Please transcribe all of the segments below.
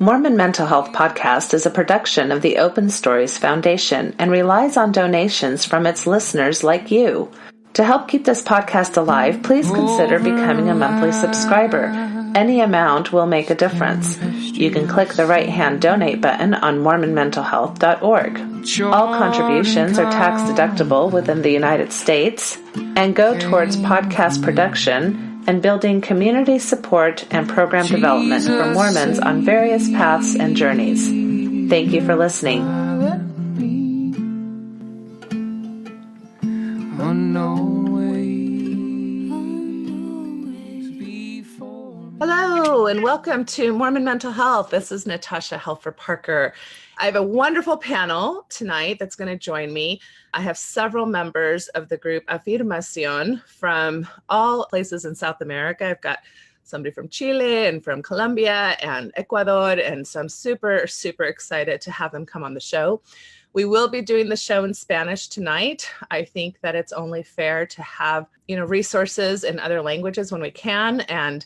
Mormon Mental Health Podcast is a production of the Open Stories Foundation and relies on donations from its listeners like you. To help keep this podcast alive, please consider becoming a monthly subscriber. Any amount will make a difference. You can click the right-hand donate button on mormonmentalhealth.org. All contributions are tax-deductible within the United States and go towards podcast production and building community support and program development for Mormons on various paths and journeys. Thank you for listening. Hello, and welcome to Mormon Mental Health. This is Natasha Helfer Parker. I have a wonderful panel tonight that's going to join me. I have several members of the group Afirmación from all places in South America. I've got somebody from Chile and from Colombia and Ecuador, and so I'm super, super excited to have them come on the show. We will be doing the show in Spanish tonight. I think that it's only fair to have, resources in other languages when we can, and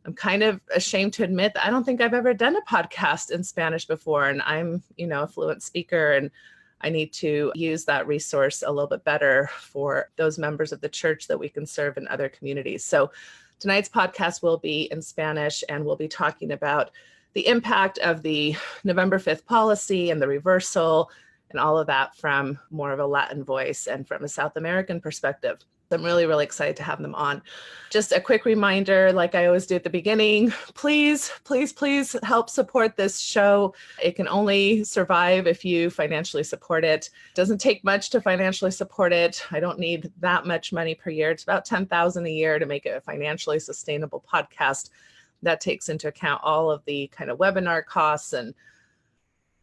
I'm kind of ashamed to admit that I don't think I've ever done a podcast in Spanish before, and I'm, a fluent speaker, and I need to use that resource a little bit better for those members of the church that we can serve in other communities. So tonight's podcast will be in Spanish, and we'll be talking about the impact of the November 5th policy and the reversal and all of that from more of a Latin voice and from a South American perspective. I'm really, really excited to have them on. Just a quick reminder, like I always do at the beginning, please, please, please help support this show. It can only survive if you financially support it. It doesn't take much to financially support it. I don't need that much money per year. It's about $10,000 a year to make it a financially sustainable podcast. That takes into account all of the kind of webinar costs and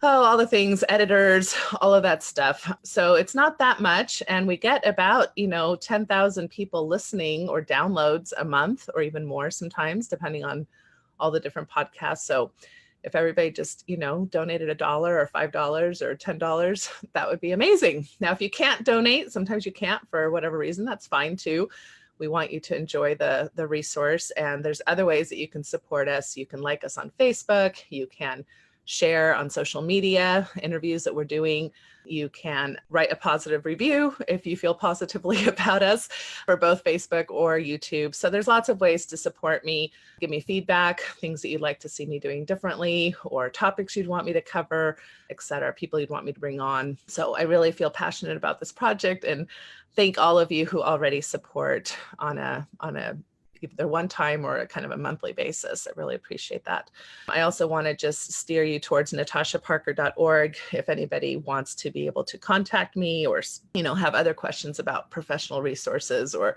all the things, editors, all of that stuff. So it's not that much. And we get about, 10,000 people listening or downloads a month, or even more sometimes, depending on all the different podcasts. So if everybody just, donated $1 or $5 or $10, that would be amazing. Now, if you can't donate, sometimes you can't for whatever reason, that's fine too. We want you to enjoy the resource. And there's other ways that you can support us. You can like us on Facebook. You can share on social media interviews that we're doing. You can write a positive review if you feel positively about us for both Facebook or YouTube. So there's lots of ways to support me. Give me feedback, things that you'd like to see me doing differently, or topics you'd want me to cover, etc., people you'd want me to bring on. So I really feel passionate about this project, and thank all of you who already support on a either one time or a kind of a monthly basis. I really appreciate that. I also want to just steer you towards natashaparker.org if anybody wants to be able to contact me or, have other questions about professional resources or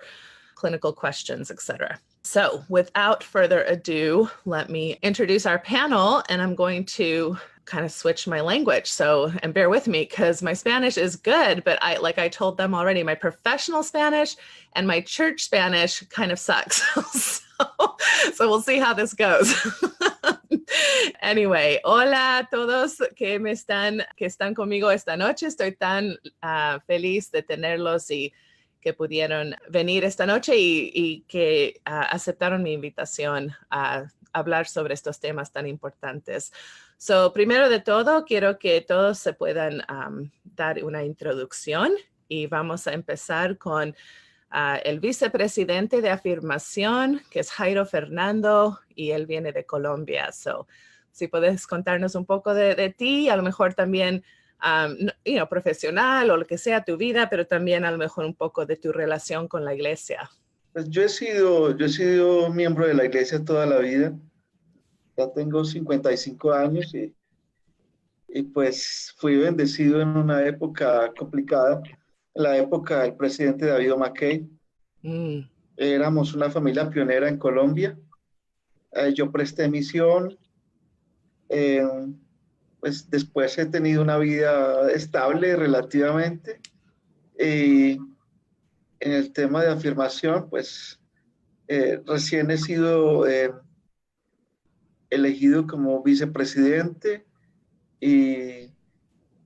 clinical questions, etc. So without further ado, let me introduce our panel, and I'm going to kind of switch my language. And bear with me because my Spanish is good, but like I told them already, my professional Spanish and my church Spanish kind of sucks. So we'll see how this goes. Anyway, hola a todos que están conmigo esta noche. Estoy tan feliz de tenerlos y que pudieron venir esta noche y que aceptaron mi invitación a hablar sobre estos temas tan importantes. So, primero de todo, quiero que todos se puedan dar una introducción, y vamos a empezar con el vicepresidente de Afirmación, que es Jairo Fernando, y él viene de Colombia. So, si puedes contarnos un poco de ti, a lo mejor también profesional o lo que sea tu vida, pero también a lo mejor un poco de tu relación con la iglesia. Pues yo he sido miembro de la iglesia toda la vida. Ya tengo 55 años y pues fui bendecido en una época complicada, en la época del presidente David McKay. Éramos una familia pionera en Colombia. Yo presté misión. Pues después he tenido una vida estable relativamente. Y en el tema de afirmación, pues recién he sido elegido como vicepresidente y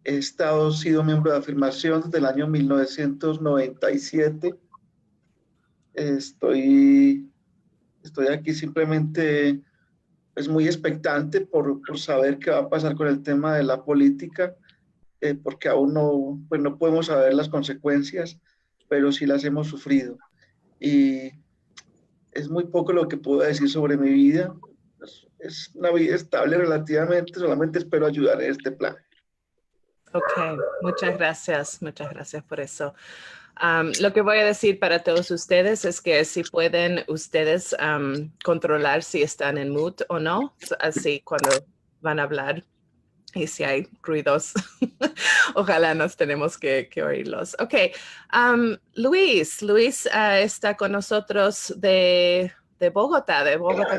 he sido miembro de Afirmación desde el año 1997. Estoy aquí simplemente pues, muy expectante por saber qué va a pasar con el tema de la política, porque aún no, pues no podemos saber las consecuencias, pero sí las hemos sufrido. Y es muy poco lo que puedo decir sobre mi vida. Es una vida estable relativamente, solamente espero ayudar en este plan. Ok, muchas gracias por eso. Lo que voy a decir para todos ustedes es que si pueden ustedes controlar si están en mute o no, así cuando van a hablar y si hay ruidos, ojalá nos tenemos que oírlos. Ok, Luis está con nosotros de Bogotá,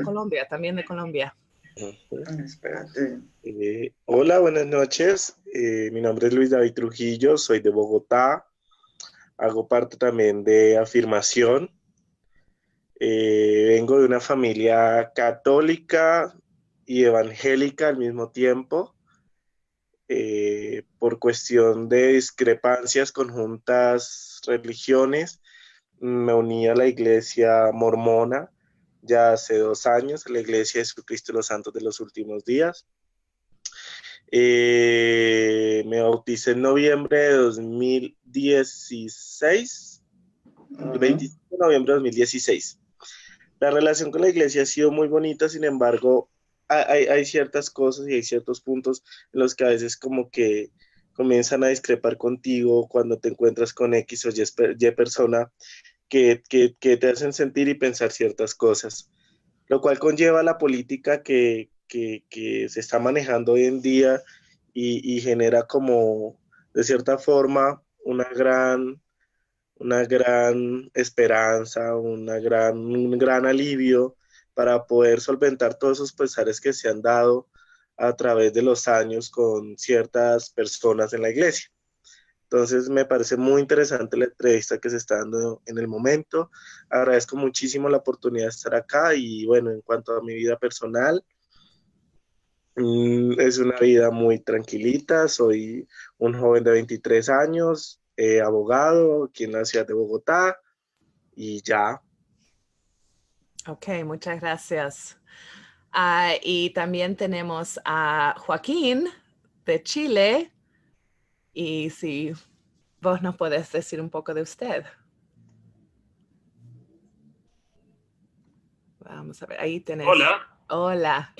Colombia, también de Colombia. Espérate. Hola, buenas noches. Mi nombre es Luis David Trujillo, soy de Bogotá. Hago parte también de Afirmación. Vengo de una familia católica y evangélica al mismo tiempo. Por cuestión de discrepancias con juntas religiones, me uní a la iglesia mormona ya hace 2 años, a la iglesia de Jesucristo de los Santos de los Últimos Días. Me bauticé en noviembre de 2016, el 25 de noviembre de 2016. La relación con la iglesia ha sido muy bonita, sin embargo, hay ciertas cosas y hay ciertos puntos en los que a veces como que comienzan a discrepar contigo cuando te encuentras con X o Y persona que te hacen sentir y pensar ciertas cosas, lo cual conlleva la política que se está manejando hoy en día y genera como, de cierta forma, una gran esperanza, un gran alivio para poder solventar todos esos pesares que se han dado a través de los años con ciertas personas en la iglesia. Entonces me parece muy interesante la entrevista que se está dando en el momento. Agradezco muchísimo la oportunidad de estar acá y bueno, en cuanto a mi vida personal, es una vida muy tranquilita. Soy un joven de 23 años, abogado aquí en la ciudad de Bogotá y ya. Ok, muchas gracias. Y también tenemos a Joaquín de Chile. Y si vos nos podés decir un poco de usted. Vamos a ver, ahí tenés. Hola. Hola.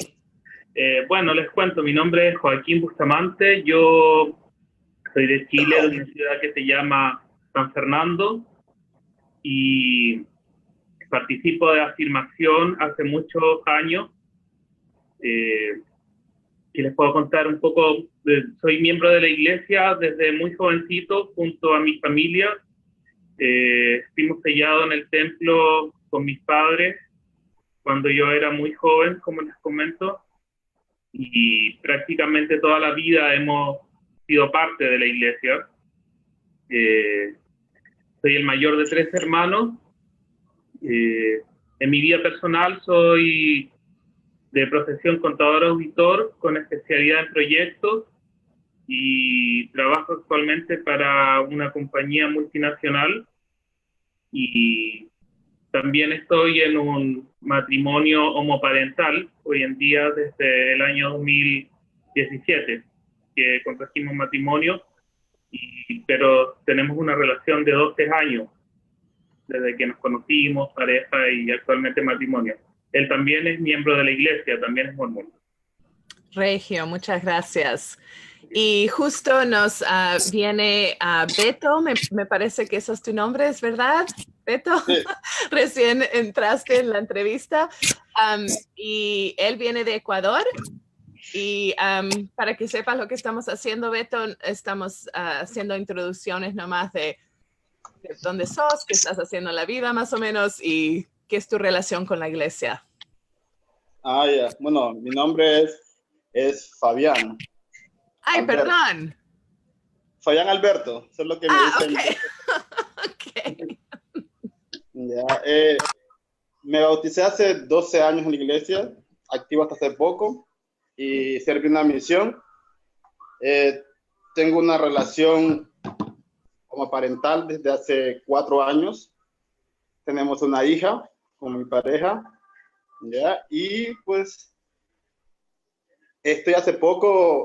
Bueno, les cuento, mi nombre es Joaquín Bustamante, yo soy de Chile, de una ciudad que se llama San Fernando, y participo de Afirmación hace muchos años. Y les puedo contar un poco, soy miembro de la iglesia desde muy jovencito, junto a mi familia. Fuimos sellados en el templo con mis padres cuando yo era muy joven, como les comento, y prácticamente toda la vida hemos sido parte de la iglesia. Soy el mayor de 3 hermanos. En mi vida personal soy de profesión contador auditor con especialidad en proyectos y trabajo actualmente para una compañía multinacional, y también estoy en un matrimonio homoparental hoy en día desde el año 2017 que contrajimos matrimonio, pero tenemos una relación de 12 años desde que nos conocimos, pareja y actualmente matrimonio. Él también es miembro de la iglesia, también es mormón. Regio, muchas gracias. Y justo nos viene Beto, me parece que ese es tu nombre, ¿es verdad? Beto, sí. Recién entraste en la entrevista y él viene de Ecuador. Y para que sepas lo que estamos haciendo, Beto, estamos haciendo introducciones nomás de dónde sos, qué estás haciendo en la vida más o menos y qué es tu relación con la iglesia. Ya. Bueno, mi nombre es Fabián. Ay, Alberto. Perdón. Fabián Alberto, eso es lo que me dicen. Okay. Ya, me bauticé hace 12 años en la iglesia. activo hasta hace poco y serví una misión. Tengo una relación como parental desde hace 4 años. Tenemos una hija con mi pareja, ¿ya? Y pues estoy hace poco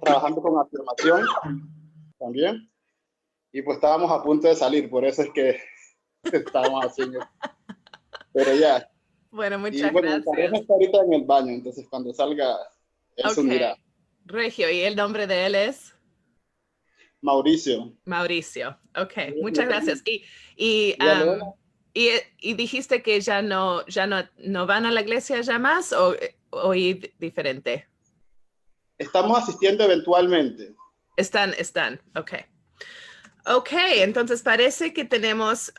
trabajando con afirmación también. Y pues estábamos a punto de salir, por eso es que estábamos haciendo. Pero ya. Bueno, muchas y bueno, gracias. Mi pareja está ahorita en el baño, entonces cuando salga, él se unirá. Regio, ¿y el nombre de él es? Mauricio. Mauricio, ok, muchas gracias. Y dijiste que ya no van a la iglesia ya más o diferente? Estamos asistiendo eventualmente. Están, ok. Ok, entonces parece que tenemos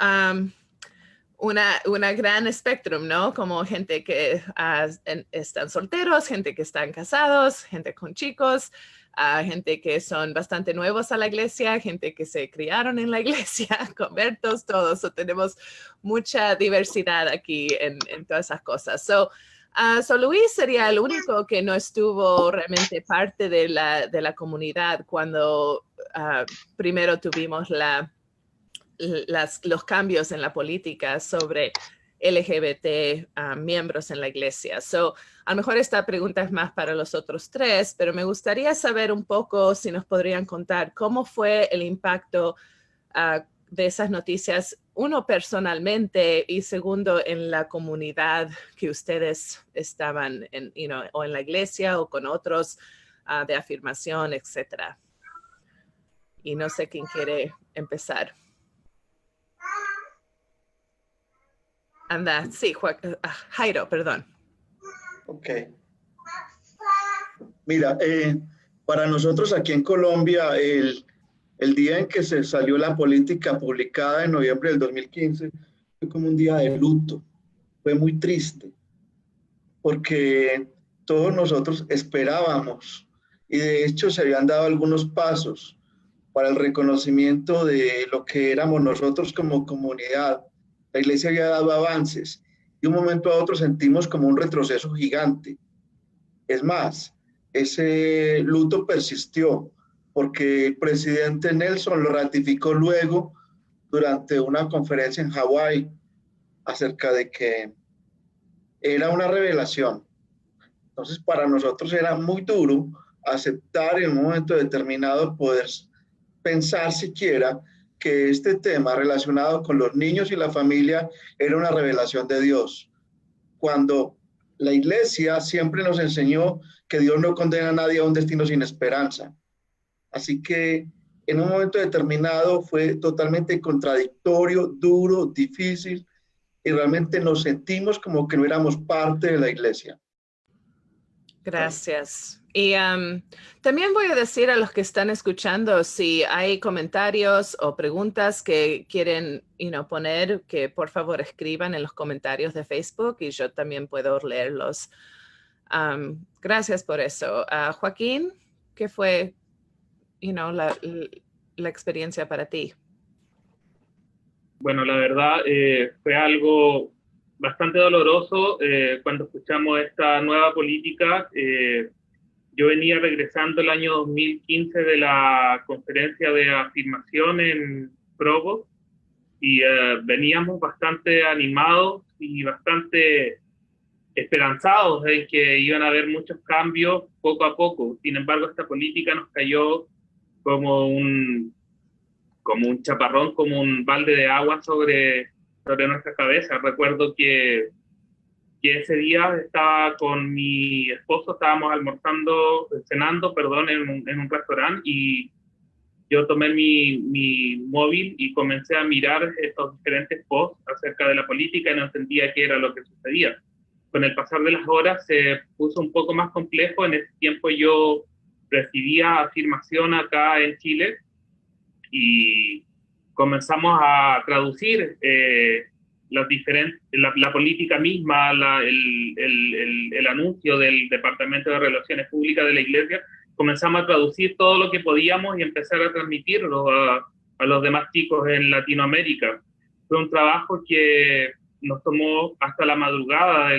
una gran espectro, ¿no? Como gente que están solteros, gente que están casados, gente con chicos, gente que son bastante nuevos a la iglesia, gente que se criaron en la iglesia, convertos, todos. So, tenemos mucha diversidad aquí en todas esas cosas. So Luis sería el único que no estuvo realmente parte de la comunidad cuando primero tuvimos los cambios en la política sobre LGBT miembros en la iglesia. So, a lo mejor esta pregunta es más para los otros 3, pero me gustaría saber un poco si nos podrían contar cómo fue el impacto de esas noticias, uno personalmente y segundo en la comunidad que ustedes estaban en, o en la iglesia o con otros de afirmación, etcétera. Y no sé quién quiere empezar. Anda, sí, Jairo, perdón. Ok. Mira, para nosotros aquí en Colombia, el día en que se salió la política publicada en noviembre del 2015 fue como un día de luto. Fue muy triste porque todos nosotros esperábamos y de hecho se habían dado algunos pasos para el reconocimiento de lo que éramos nosotros como comunidad. La iglesia había dado avances y de un momento a otro sentimos como un retroceso gigante. Es más, ese luto persistió porque el presidente Nelson lo ratificó luego durante una conferencia en Hawái acerca de que era una revelación. Entonces, para nosotros era muy duro aceptar en un momento determinado poder pensar siquiera que este tema relacionado con los niños y la familia era una revelación de Dios. Cuando la iglesia siempre nos enseñó que Dios no condena a nadie a un destino sin esperanza. Así que en un momento determinado fue totalmente contradictorio, duro, difícil, y realmente nos sentimos como que no éramos parte de la iglesia. Gracias. Y también voy a decir a los que están escuchando, si hay comentarios o preguntas que quieren poner, que por favor escriban en los comentarios de Facebook y yo también puedo leerlos. Gracias por eso. Joaquín, ¿qué fue la experiencia para ti? Bueno, la verdad fue algo bastante doloroso cuando escuchamos esta nueva política. Yo venía regresando el año 2015 de la conferencia de afirmación en Provo y veníamos bastante animados y bastante esperanzados en que iban a haber muchos cambios poco a poco. Sin embargo, esta política nos cayó como un chaparrón, como un balde de agua sobre nuestra cabeza. Recuerdo que ese día estaba con mi esposo, estábamos cenando, en un restaurante, y yo tomé mi móvil y comencé a mirar estos diferentes posts acerca de la política y no entendía qué era lo que sucedía. Con el pasar de las horas se puso un poco más complejo. En ese tiempo yo recibía afirmación acá en Chile y comenzamos a traducir la política misma, el anuncio del Departamento de Relaciones Públicas de la Iglesia. Comenzamos a traducir todo lo que podíamos y empezar a transmitirlo a los demás chicos en Latinoamérica. Fue un trabajo que nos tomó hasta la madrugada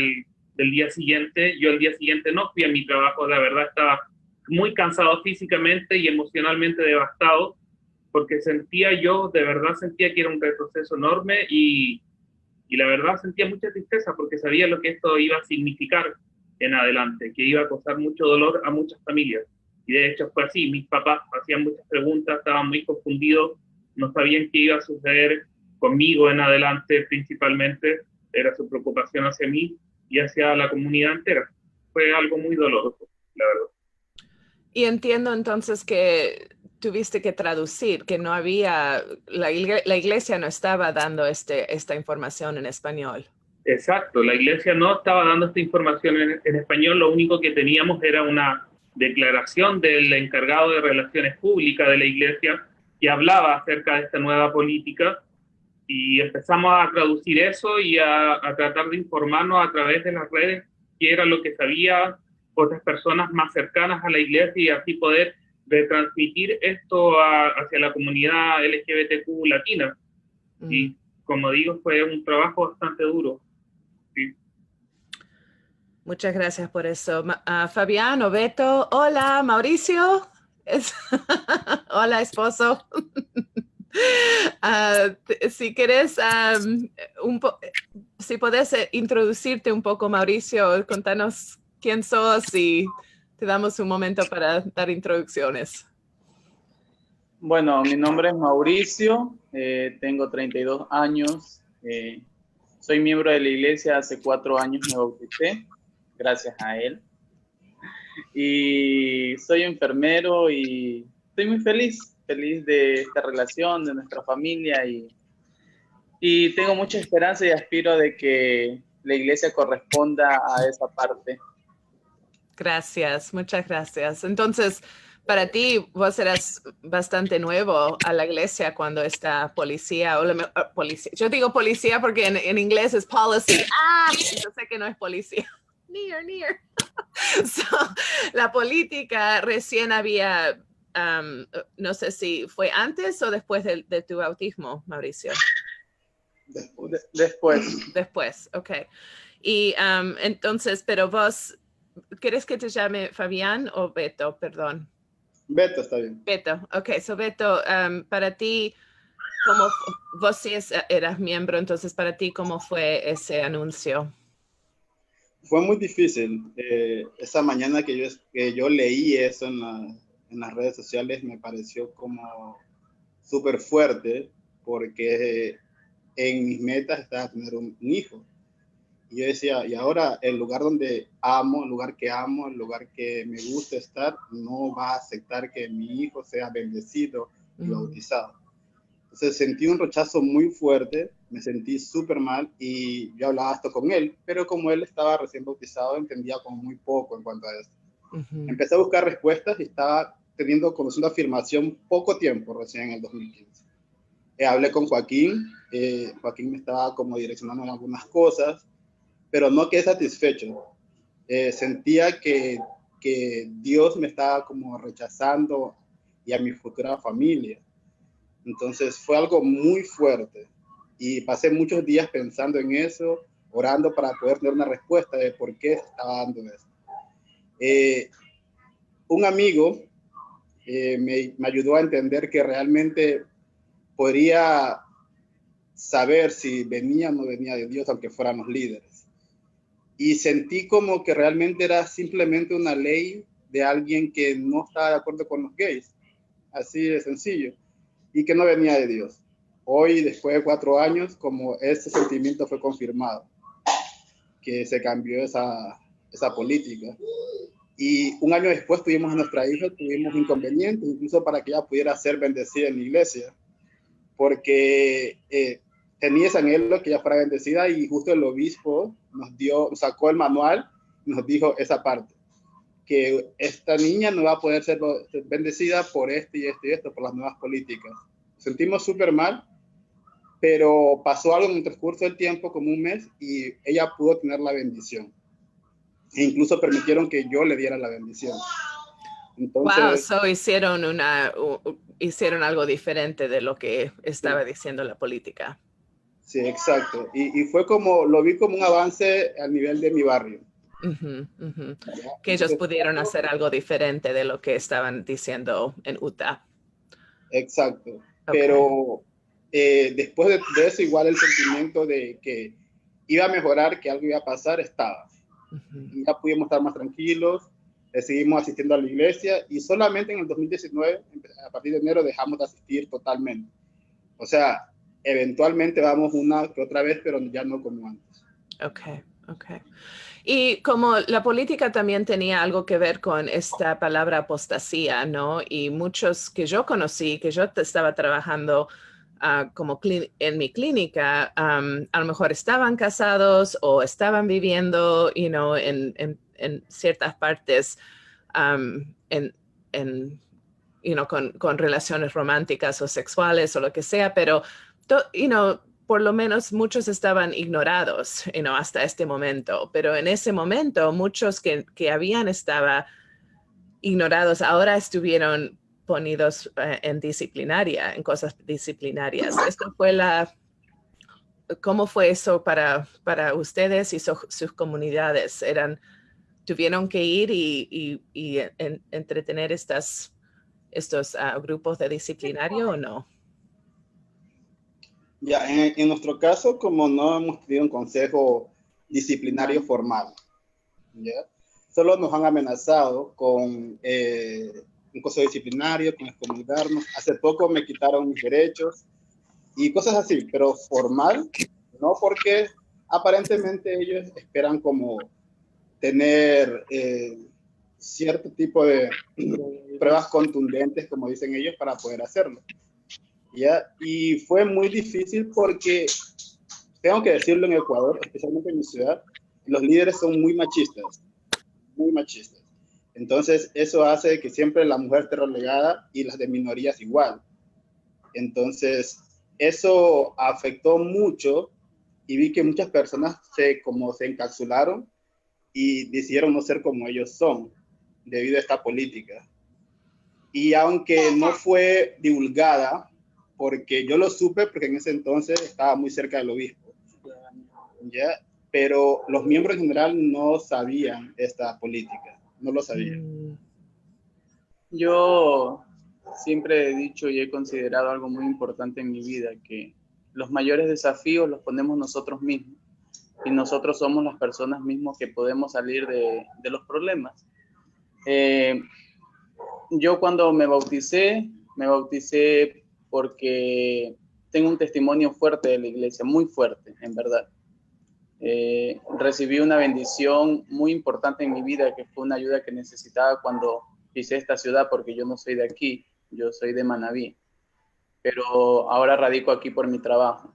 del día siguiente. Yo el día siguiente no fui a mi trabajo, la verdad estaba muy cansado físicamente y emocionalmente devastado, porque de verdad sentía que era un retroceso enorme y la verdad sentía mucha tristeza porque sabía lo que esto iba a significar en adelante, que iba a causar mucho dolor a muchas familias. Y de hecho fue así, mis papás hacían muchas preguntas, estaban muy confundidos, no sabían qué iba a suceder conmigo en adelante, principalmente era su preocupación hacia mí y hacia la comunidad entera. Fue algo muy doloroso, la verdad. Y entiendo entonces que tuviste que traducir, que no había, la iglesia no estaba dando esta información en español. Exacto, la iglesia no estaba dando esta información en español, lo único que teníamos era una declaración del encargado de relaciones públicas de la iglesia que hablaba acerca de esta nueva política y empezamos a traducir eso y a tratar de informarnos a través de las redes qué era lo que sabían otras personas más cercanas a la iglesia y así poder retransmitir esto hacia la comunidad LGBTQ latina. Y como digo, fue un trabajo bastante duro. Sí. Muchas gracias por eso. Fabián o Beto, hola, Mauricio. Hola, esposo. Si querés, si podés introducirte un poco, Mauricio, contanos quién sos y te damos un momento para dar introducciones. Bueno, mi nombre es Mauricio, tengo 32 años, soy miembro de la iglesia, hace 4 años me bauticé, gracias a él. Y soy enfermero y estoy muy feliz de esta relación, de nuestra familia y tengo mucha esperanza y aspiro de que la iglesia corresponda a esa parte. Gracias, muchas gracias. Entonces, para ti, vos eras bastante nuevo a la iglesia cuando esta policía, policía, yo digo policía porque en inglés es policy. Yo sé que no es policía. Near. So, la política recién había, no sé si fue antes o después de tu bautismo, Mauricio. Después. Después, ok. Y entonces, pero vos, ¿quieres que te llame Fabián o Beto? Perdón. Beto, está bien. Beto, ok. So, Beto, para ti, vos sí eras miembro, entonces para ti, ¿cómo fue ese anuncio? Fue muy difícil. Esa mañana que yo leí eso en las redes sociales me pareció como súper fuerte porque en mis metas estaba tener un hijo. Y yo decía, y ahora el lugar donde amo, el lugar que me gusta estar, no va a aceptar que mi hijo sea bendecido y bautizado. Entonces sentí un rechazo muy fuerte, me sentí súper mal y yo hablaba esto con él, pero como él estaba recién bautizado, entendía como muy poco en cuanto a eso. Empecé a buscar respuestas y estaba teniendo como una afirmación poco tiempo, recién en el 2015. Hablé con Joaquín, Joaquín me estaba como direccionando en algunas cosas, pero no quedé satisfecho. Sentía que Dios me estaba como rechazando y a mi futura familia. Entonces fue algo muy fuerte y pasé muchos días pensando en eso, orando para poder tener una respuesta de por qué estaba dando eso. Un amigo me ayudó a entender que realmente podría saber si venía o no venía de Dios, aunque fuéramos líderes. Y sentí como que realmente era simplemente una ley de alguien que no estaba de acuerdo con los gays, así de sencillo, y que no venía de Dios. Hoy, después de 4 años, como ese sentimiento fue confirmado, que se cambió esa política. Y un año después tuvimos a nuestra hija, tuvimos inconvenientes, incluso para que ella pudiera ser bendecida en la iglesia, porque tenía ese anhelo que ella fuera bendecida y justo el obispo sacó el manual y nos dijo esa parte, que esta niña no va a poder ser bendecida por esto y esto y esto, por las nuevas políticas. Nos sentimos súper mal, pero pasó algo en el transcurso del tiempo, como un mes, y ella pudo tener la bendición. E incluso permitieron que yo le diera la bendición. Entonces, wow, hicieron algo diferente de lo que estaba diciendo la política. Sí, exacto. Y fue como, lo vi como un avance al nivel de mi barrio. Ujú, ujú. Que ellos pudieron hacer algo diferente de lo que estaban diciendo en Utah. Exacto. Okay. Pero después de eso, igual el sentimiento de que iba a mejorar, que algo iba a pasar, estaba. Y ya pudimos estar más tranquilos, seguimos asistiendo a la iglesia y solamente en el 2019, a partir de enero, dejamos de asistir totalmente. O sea, eventualmente vamos una que otra vez, pero ya no como antes. Okay, okay. Y como la política también tenía algo que ver con esta palabra apostasía, ¿no? Y muchos que yo conocí, que yo estaba trabajando como en mi clínica, a lo mejor estaban casados o estaban viviendo, en ciertas partes con relaciones románticas o sexuales o lo que sea, pero, por lo menos muchos estaban ignorados, hasta este momento. Pero en ese momento, muchos que habían estado ignorados ahora estuvieron ponidos en cosas disciplinarias. ¿Cómo fue eso para ustedes y sus comunidades? ¿Tuvieron que ir y entretener estos grupos de disciplinario o no? Ya, en nuestro caso, como no hemos tenido un consejo disciplinario formal, ¿ya? Solo nos han amenazado con un consejo disciplinario, con excomunicarnos. Hace poco me quitaron mis derechos y cosas así, pero formal, no, porque aparentemente ellos esperan como tener cierto tipo de pruebas contundentes, como dicen ellos, para poder hacerlo. ¿Ya? Y fue muy difícil porque, tengo que decirlo, en Ecuador, especialmente en mi ciudad, los líderes son muy machistas, muy machistas. Entonces, eso hace que siempre la mujer esté relegada y las de minorías igual. Entonces, eso afectó mucho y vi que muchas personas se encapsularon y decidieron no ser como ellos son, debido a esta política. Y aunque no fue divulgada, porque yo lo supe porque en ese entonces estaba muy cerca del obispo, ¿ya? Pero los miembros en general no sabían esta política, no lo sabían. Yo siempre he dicho y he considerado algo muy importante en mi vida, que los mayores desafíos los ponemos nosotros mismos y nosotros somos las personas mismas que podemos salir de los problemas. Yo cuando me bauticé porque tengo un testimonio fuerte de la iglesia, muy fuerte, en verdad. Recibí una bendición muy importante en mi vida, que fue una ayuda que necesitaba cuando pisé esta ciudad, porque yo no soy de aquí, yo soy de Manabí, pero ahora radico aquí por mi trabajo.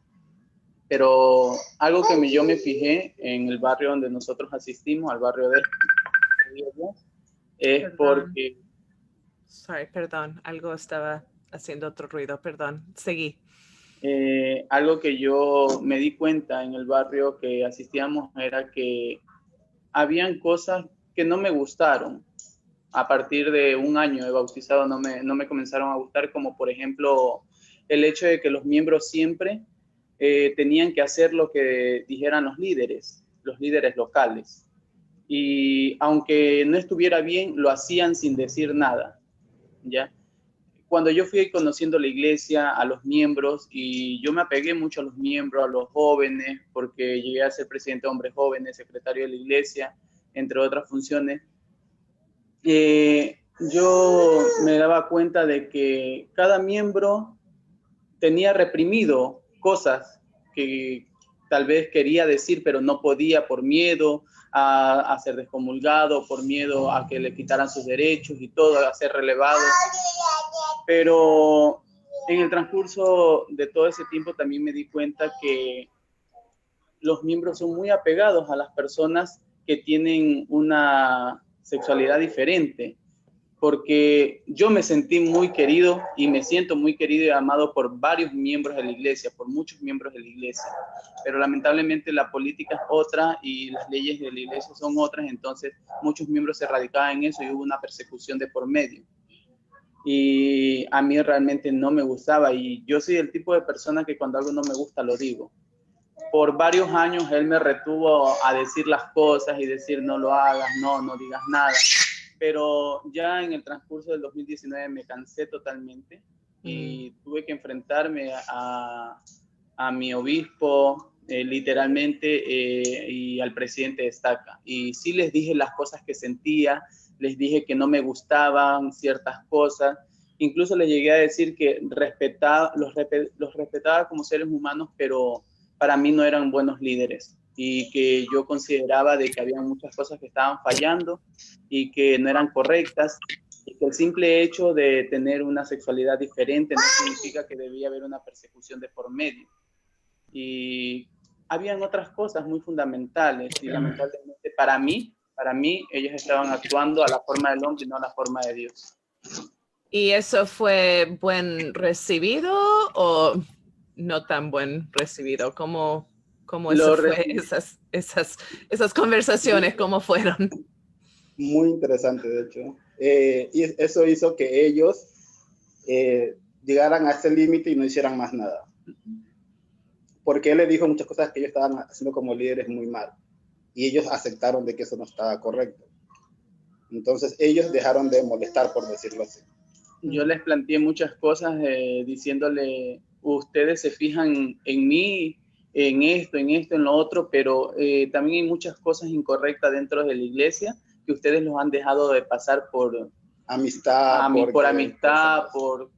Pero algo que yo me fijé en el barrio donde nosotros asistimos, al barrio de es porque... Perdón, algo estaba haciendo otro ruido, perdón, seguí. Algo que yo me di cuenta en el barrio que asistíamos era que habían cosas que no me gustaron. A partir de un año de bautizado no me comenzaron a gustar, como por ejemplo el hecho de que los miembros siempre tenían que hacer lo que dijeran los líderes locales. Y aunque no estuviera bien, lo hacían sin decir nada, ¿ya? Cuando yo fui conociendo la iglesia, a los miembros, y yo me apegué mucho a los miembros, a los jóvenes, porque llegué a ser presidente de hombres jóvenes, secretario de la iglesia, entre otras funciones, yo me daba cuenta de que cada miembro tenía reprimido cosas que tal vez quería decir, pero no podía por miedo a ser descomulgado, por miedo a que le quitaran sus derechos y todo, a ser relevado. Pero en el transcurso de todo ese tiempo también me di cuenta que los miembros son muy apegados a las personas que tienen una sexualidad diferente, porque yo me sentí muy querido y me siento muy querido y amado por varios miembros de la iglesia, por muchos miembros de la iglesia, pero lamentablemente la política es otra y las leyes de la iglesia son otras, entonces muchos miembros se radicaban en eso y hubo una persecución de por medio. Y a mí realmente no me gustaba, y yo soy el tipo de persona que cuando algo no me gusta lo digo. por varios años él me retuvo a decir las cosas y decir no lo hagas, no digas nada. Pero ya en el transcurso del 2019 me cansé totalmente y tuve que enfrentarme a mi obispo, literalmente, y al presidente de Estaca. Y sí les dije las cosas que sentía, les dije que no me gustaban ciertas cosas. Incluso le llegué a decir que los respetaba como seres humanos, pero para mí no eran buenos líderes y que yo consideraba de que había muchas cosas que estaban fallando y que no eran correctas, y que el simple hecho de tener una sexualidad diferente no significa que debía haber una persecución de por medio. Y habían otras cosas muy fundamentales y lamentablemente para mí ellos estaban actuando a la forma del hombre y no a la forma de Dios. ¿Y eso fue buen recibido o no tan buen recibido? ¿Cómo eso fue? Esas conversaciones, ¿cómo fueron? Muy interesante, de hecho. Y eso hizo que ellos llegaran a ese límite y no hicieran más nada. Porque él le dijo muchas cosas que ellos estaban haciendo como líderes muy mal. Y ellos aceptaron de que eso no estaba correcto. Entonces ellos dejaron de molestar, por decirlo así. Yo les planteé muchas cosas diciéndole, ustedes se fijan en mí, en esto, en lo otro, pero también hay muchas cosas incorrectas dentro de la iglesia que ustedes los han dejado de pasar por amistad, por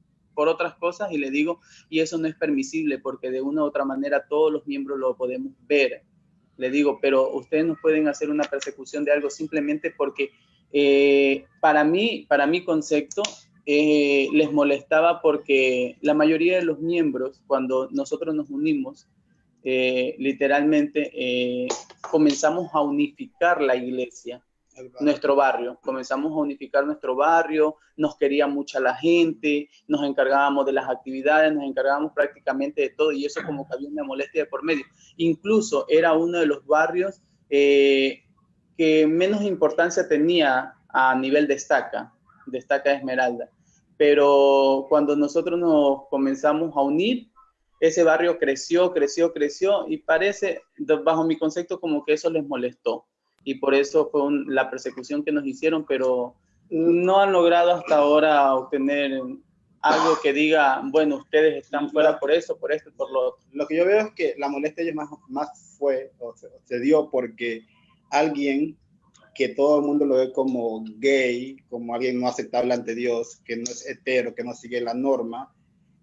otras cosas, y le digo, y eso no es permisible porque de una u otra manera todos los miembros lo podemos ver. Le digo, pero ustedes no pueden hacer una persecución de algo simplemente porque para mi concepto les molestaba porque la mayoría de los miembros, cuando nosotros nos unimos, literalmente comenzamos a unificar la iglesia, nuestro barrio, comenzamos a unificar nuestro barrio, nos quería mucha la gente, nos encargábamos de las actividades, nos encargábamos prácticamente de todo, y eso como que había una molestia de por medio. Incluso era uno de los barrios que menos importancia tenía a nivel de Estaca Esmeralda, pero cuando nosotros nos comenzamos a unir, ese barrio creció y parece, bajo mi concepto, como que eso les molestó. Y por eso fue la persecución que nos hicieron, pero no han logrado hasta ahora obtener algo que diga, bueno, ustedes están fuera por eso, por esto y por lo otro. Lo que yo veo es que la molestia más fue, se dio porque alguien que todo el mundo lo ve como gay, como alguien no aceptable ante Dios, que no es hetero, que no sigue la norma,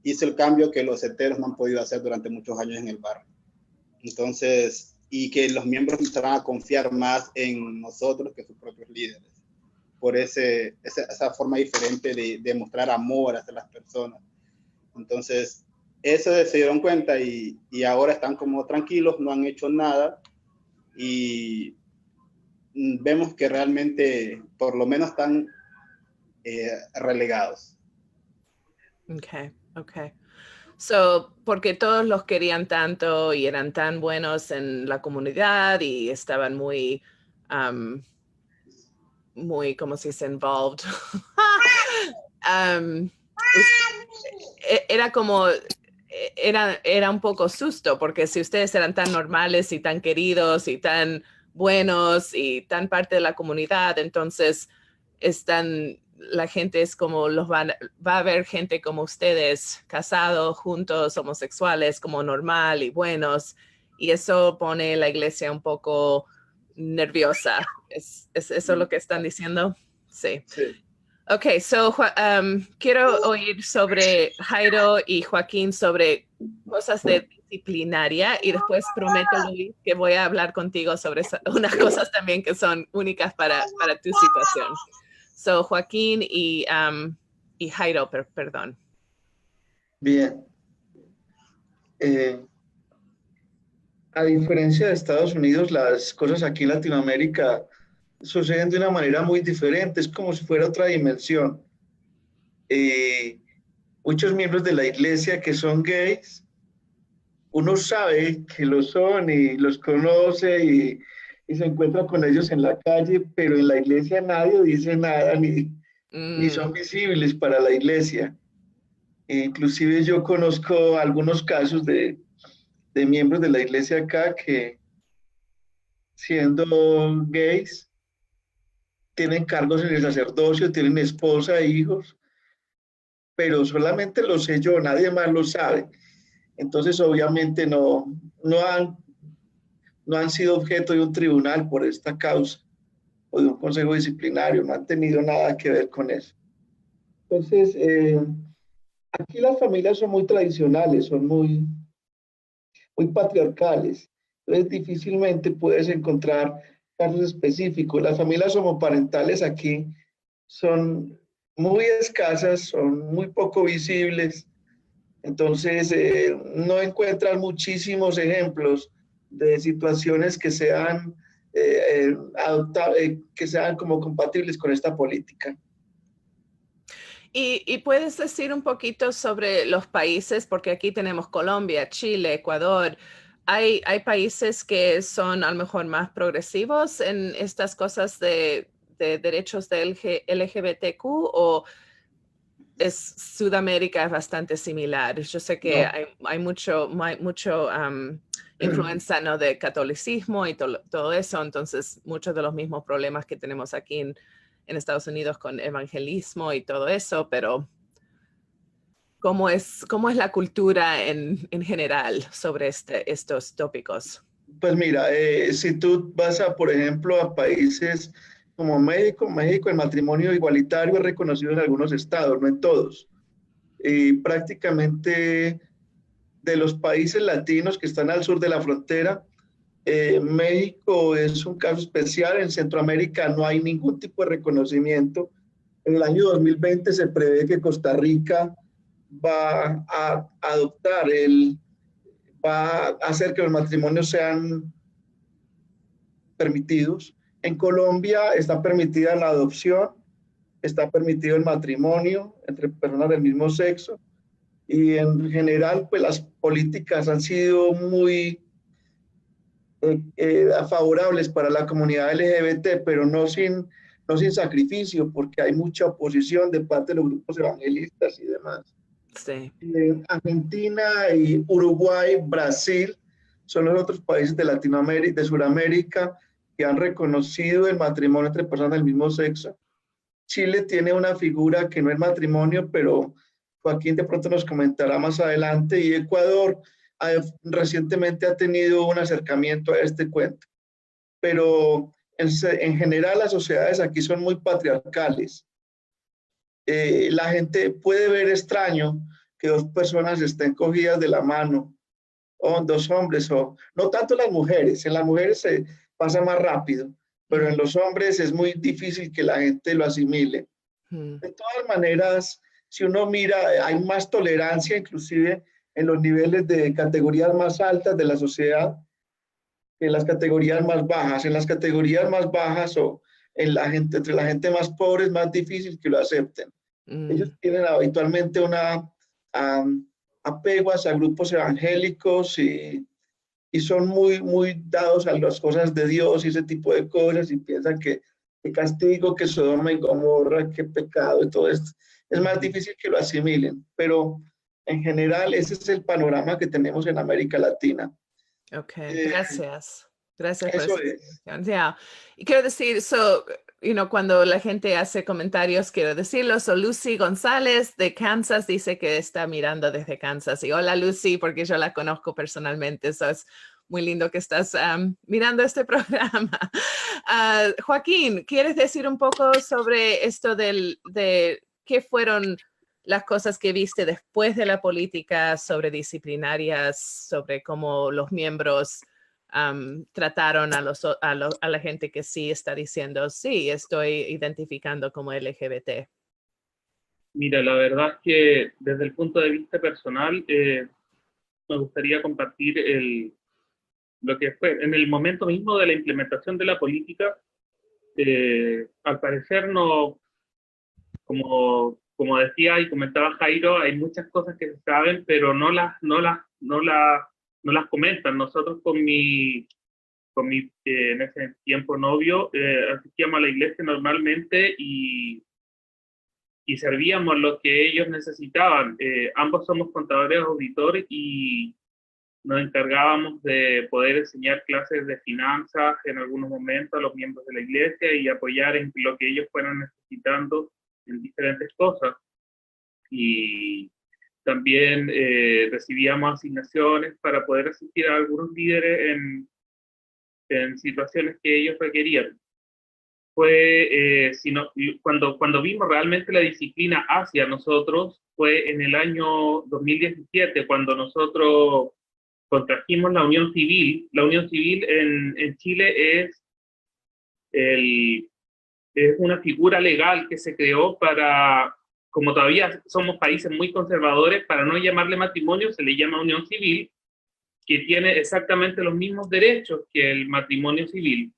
hizo el cambio que los heteros no han podido hacer durante muchos años en el barrio. Entonces, y que los miembros empezaron a confiar más en nosotros que sus propios líderes, por esa forma diferente de mostrar amor hacia las personas. Entonces, eso se dieron cuenta y ahora están como tranquilos, no han hecho nada, y vemos que realmente por lo menos están relegados. Okay. So, porque todos los querían tanto y eran tan buenos en la comunidad y estaban muy, ¿cómo se dice? Involved. Era un poco susto, porque si ustedes eran tan normales y tan queridos y tan buenos y tan parte de la comunidad, entonces la gente es como va a haber gente como ustedes, casados, juntos, homosexuales, como normal y buenos, y eso pone la iglesia un poco nerviosa. ¿Es eso lo que están diciendo? Sí. Ok, so quiero oír sobre Jairo y Joaquín sobre cosas de disciplinaria, y después prometo, Luis, que voy a hablar contigo sobre unas cosas también que son únicas para tu situación. So, Joaquín y Jairo, perdón. Bien. A diferencia de Estados Unidos, las cosas aquí en Latinoamérica suceden de una manera muy diferente. Es como si fuera otra dimensión. Muchos miembros de la iglesia que son gays, uno sabe que lo son y los conoce y se encuentra con ellos en la calle, pero en la iglesia nadie dice nada ni son visibles para la iglesia. Inclusive yo conozco algunos casos de de miembros de la iglesia acá que, siendo gays, tienen cargos en el sacerdocio, tienen esposa e hijos, pero solamente lo sé yo, nadie más lo sabe. Entonces, obviamente, no han sido objeto de un tribunal por esta causa o de un consejo disciplinario, no han tenido nada que ver con eso. Entonces, aquí las familias son muy tradicionales, son muy patriarcales. Entonces, difícilmente puedes encontrar casos específicos. Las familias homoparentales aquí son muy escasas, son muy poco visibles. Entonces, no encuentras muchísimos ejemplos de situaciones que sean que sean como compatibles con esta política. Y puedes decir un poquito sobre los países, porque aquí tenemos Colombia, Chile, Ecuador. Hay países que son a lo mejor más progresivos en estas cosas de derechos de LGBTQ, o es Sudamérica es bastante similar. Yo sé que No. hay mucho influencia, ¿no?, de catolicismo y todo eso, entonces muchos de los mismos problemas que tenemos aquí en Estados Unidos con evangelismo y todo eso, pero cómo es la cultura en general sobre estos tópicos? Pues mira, si tú vas a, por ejemplo, a países como México el matrimonio igualitario es reconocido en algunos estados, no en todos. Y prácticamente de los países latinos que están al sur de la frontera, México es un caso especial. En Centroamérica no hay ningún tipo de reconocimiento. En el año 2020 se prevé que Costa Rica va a adoptar va a hacer que los matrimonios sean permitidos. En Colombia está permitida la adopción, está permitido el matrimonio entre personas del mismo sexo, y en general pues las políticas han sido muy favorables para la comunidad LGBT, pero no sin sacrificio, porque hay mucha oposición de parte de los grupos evangelistas y demás. Sí. Argentina y Uruguay, Brasil son los otros países de Latinoamérica, de Sudamérica, que han reconocido el matrimonio entre personas del mismo sexo. Chile tiene una figura que no es matrimonio, pero Joaquín de pronto nos comentará más adelante, y Ecuador recientemente ha tenido un acercamiento a este cuento. Pero en general las sociedades aquí son muy patriarcales. La gente puede ver extraño que dos personas estén cogidas de la mano, o dos hombres, o no tanto las mujeres. En las mujeres se pasa más rápido, pero en los hombres es muy difícil que la gente lo asimile. De todas maneras, si uno mira, hay más tolerancia inclusive en los niveles de categorías más altas de la sociedad que en las categorías más bajas. En las categorías más bajas o entre la gente más pobre es más difícil que lo acepten. Ellos tienen habitualmente una apego hacia grupos evangélicos y son muy dados a las cosas de Dios y ese tipo de cosas, y piensan que castigo, que Sodoma y Gomorra, que pecado y todo esto. Es más difícil que lo asimilen, pero en general ese es el panorama que tenemos en América Latina. Ok, gracias. Gracias por Eso esa es. explicación. Yeah. Y quiero decir, cuando la gente hace comentarios, quiero decirlo. Lucy González de Kansas dice que está mirando desde Kansas. Y hola, Lucy, porque yo la conozco personalmente. Eso es muy lindo que estás mirando este programa. Joaquín, ¿quieres decir un poco sobre esto de qué fueron las cosas que viste después de la política sobre disciplinarias, sobre cómo los miembros trataron a la gente que sí está diciendo, sí, estoy identificando como LGBT? Mira, la verdad es que desde el punto de vista personal, me gustaría compartir lo que fue en el momento mismo de la implementación de la política. Al parecer no, como decía y comentaba Jairo, hay muchas cosas que se saben, pero no las comentan. Nosotros con mi en ese tiempo novio, asistíamos a la iglesia normalmente y servíamos lo que ellos necesitaban. Ambos somos contadores auditores y nos encargábamos de poder enseñar clases de finanzas en algunos momentos a los miembros de la iglesia y apoyar en lo que ellos fueran necesitando en diferentes cosas. Y también recibíamos asignaciones para poder asistir a algunos líderes en situaciones que ellos requerían. Cuando vimos realmente la disciplina hacia nosotros, fue en el año 2017, cuando nosotros contrajimos la unión civil. La unión civil en Chile es una figura legal que se creó para, como todavía somos países muy conservadores, para no llamarle matrimonio, se le llama unión civil, que tiene exactamente los mismos derechos que el matrimonio civil.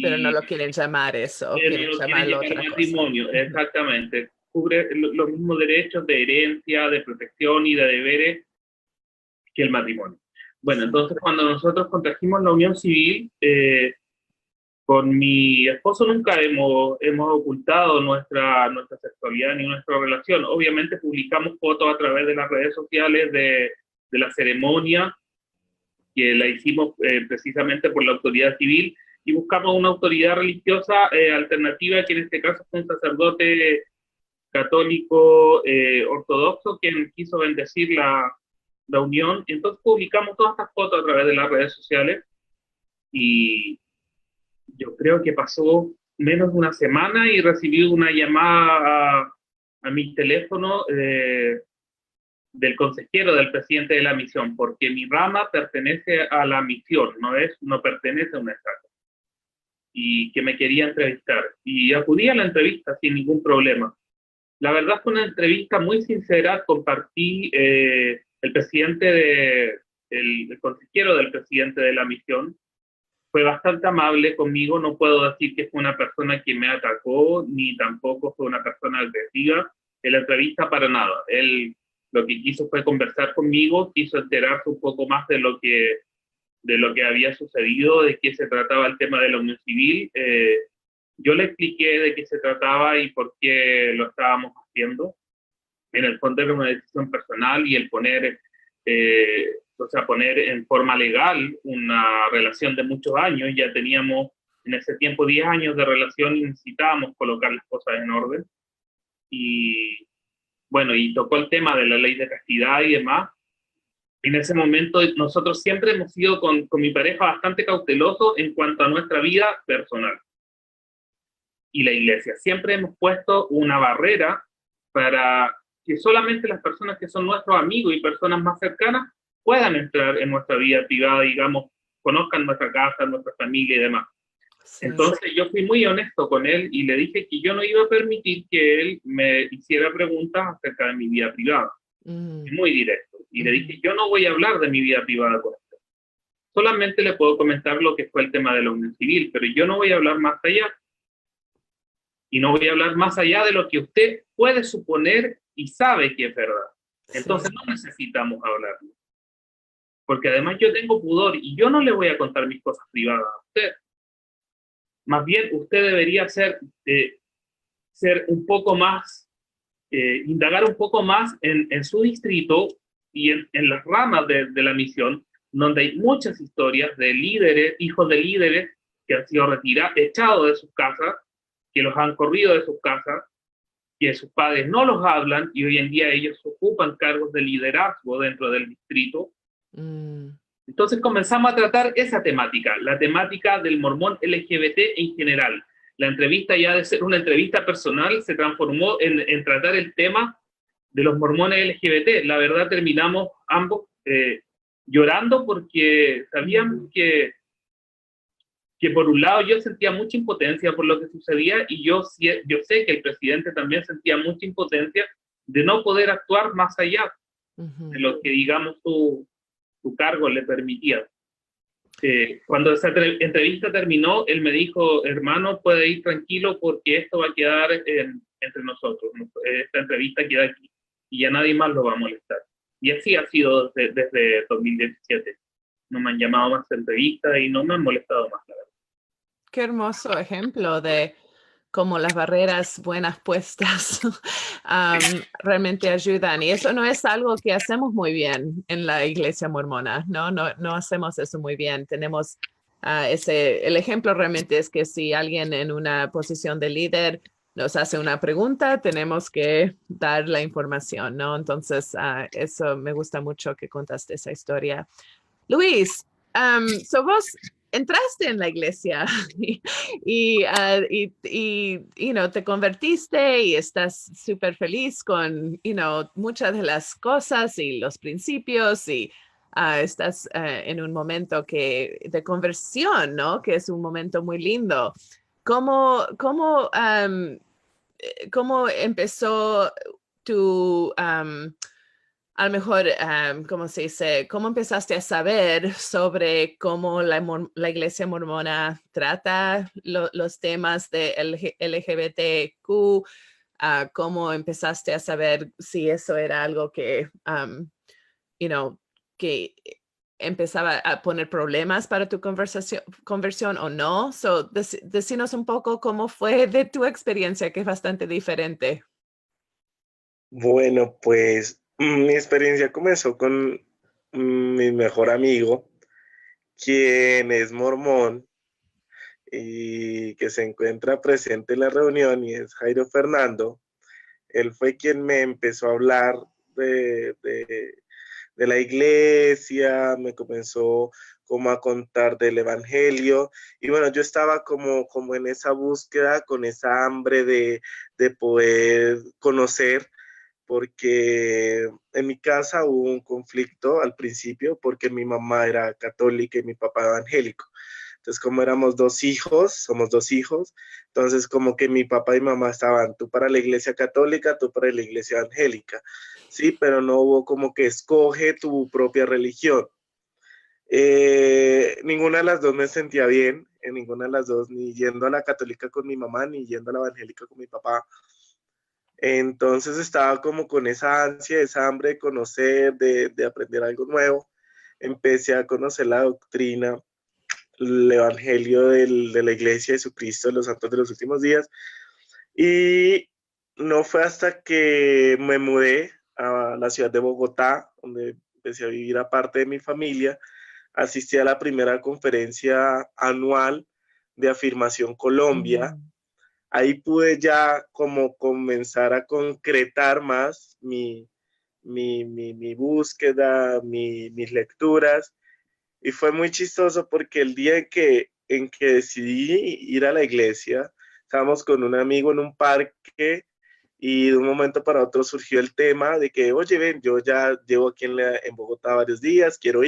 Pero no lo quieren llamar eso, quieren llamarlo otra matrimonio, cosa. Exactamente. Cubre los mismos derechos de herencia, de protección y de deberes que el matrimonio. Bueno, entonces cuando nosotros contrajimos la unión civil, con mi esposo nunca hemos ocultado nuestra sexualidad ni nuestra relación. Obviamente publicamos fotos a través de las redes sociales de la ceremonia, que la hicimos precisamente por la autoridad civil, y buscamos una autoridad religiosa alternativa, que en este caso fue un sacerdote católico ortodoxo, quien quiso bendecir la unión. Entonces publicamos todas estas fotos a través de las redes sociales, y yo creo que pasó menos de una semana y recibí una llamada a mi teléfono del consejero del presidente de la misión, porque mi rama pertenece a la misión, no pertenece a una estaca, y que me quería entrevistar. Y acudí a la entrevista sin ningún problema. La verdad fue una entrevista muy sincera. Compartí el consejero del presidente de la misión fue bastante amable conmigo. No puedo decir que fue una persona que me atacó, ni tampoco fue una persona agresiva en la entrevista, para nada. Él lo que quiso fue conversar conmigo, quiso enterarse un poco más de lo que había sucedido, de qué se trataba el tema de la unión civil. Yo le expliqué de qué se trataba y por qué lo estábamos haciendo. En el fondo era una decisión personal, y el poner en forma legal una relación de muchos años. Ya teníamos en ese tiempo 10 años de relación y necesitábamos colocar las cosas en orden. Y bueno, y tocó el tema de la ley de castidad y demás. En ese momento nosotros siempre hemos sido con mi pareja bastante cautelosos en cuanto a nuestra vida personal. Y la iglesia, siempre hemos puesto una barrera para que solamente las personas que son nuestros amigos y personas más cercanas puedan entrar en nuestra vida privada, digamos, conozcan nuestra casa, nuestra familia y demás. Sí. Entonces yo fui muy honesto con él y le dije que yo no iba a permitir que él me hiciera preguntas acerca de mi vida privada. Muy directo. Y le dije, yo no voy a hablar de mi vida privada con usted. Solamente le puedo comentar lo que fue el tema de la unión civil, pero yo no voy a hablar más allá. Y no voy a hablar más allá de lo que usted puede suponer y sabe que es verdad. Entonces no necesitamos hablarlo. Porque además yo tengo pudor y yo no le voy a contar mis cosas privadas a usted. Más bien usted debería ser un poco más, indagar un poco más en su distrito y en las ramas de la misión, donde hay muchas historias de líderes, hijos de líderes que han sido echados de sus casas, que los han corrido de sus casas, que sus padres no los hablan, y hoy en día ellos ocupan cargos de liderazgo dentro del distrito. Entonces comenzamos a tratar esa temática, la temática del mormón LGBT en general. La entrevista, ya de ser una entrevista personal, se transformó en tratar el tema de los mormones LGBT. La verdad, terminamos ambos llorando, porque sabíamos que por un lado yo sentía mucha impotencia por lo que sucedía, y yo sé que el presidente también sentía mucha impotencia de no poder actuar más allá de lo que, digamos, su cargo le permitía. Cuando esa entrevista terminó, él me dijo, hermano, puede ir tranquilo porque esto va a quedar entre nosotros. Esta entrevista queda aquí y ya nadie más lo va a molestar. Y así ha sido desde 2017. No me han llamado más a entrevistas y no me han molestado más, la verdad. Qué hermoso ejemplo de como las barreras buenas puestas realmente ayudan. Y eso no es algo que hacemos muy bien en la iglesia mormona, ¿no? No hacemos eso muy bien. Tenemos el ejemplo realmente es que si alguien en una posición de líder nos hace una pregunta, tenemos que dar la información, ¿no? Entonces, eso me gusta mucho que contaste esa historia. Luis, so vos entraste en la iglesia te convertiste y estás súper feliz con, muchas de las cosas y los principios y estás en un momento de conversión, ¿no? Que es un momento muy lindo. ¿Cómo empezó tu... a lo mejor, ¿cómo se dice? ¿Cómo empezaste a saber sobre cómo la iglesia mormona trata los temas de LGBTQ? ¿Cómo empezaste a saber si eso era algo que que empezaba a poner problemas para tu conversión o no? So, decinos un poco cómo fue de tu experiencia, que es bastante diferente. Bueno, pues mi experiencia comenzó con mi mejor amigo, quien es mormón y que se encuentra presente en la reunión, y es Jairo Fernando. Él fue quien me empezó a hablar de la iglesia, me comenzó como a contar del evangelio, y bueno, yo estaba como en esa búsqueda, con esa hambre de poder conocer, porque en mi casa hubo un conflicto al principio, porque mi mamá era católica y mi papá evangélico. Entonces, como éramos dos hijos, somos dos hijos, entonces como que mi papá y mamá estaban, tú para la iglesia católica, tú para la iglesia evangélica, sí, pero no hubo como que escoge tu propia religión. Ninguna de las dos me sentía bien, en ninguna de las dos, ni yendo a la católica con mi mamá, ni yendo a la evangélica con mi papá. Entonces estaba como con esa ansia, esa hambre de conocer, de aprender algo nuevo. Empecé a conocer la doctrina, el evangelio de la iglesia de Jesucristo de los santos de los últimos días. Y no fue hasta que me mudé a la ciudad de Bogotá, donde empecé a vivir aparte de mi familia. Asistí a la primera conferencia anual de Afirmación Colombia. Ahí pude ya como comenzar a concretar más mi búsqueda, mis lecturas. Y fue muy chistoso porque el día en que decidí ir a la iglesia, estábamos con un amigo en un parque y de un momento para otro surgió el tema de que, oye, ven, yo ya llevo aquí en Bogotá varios días, quiero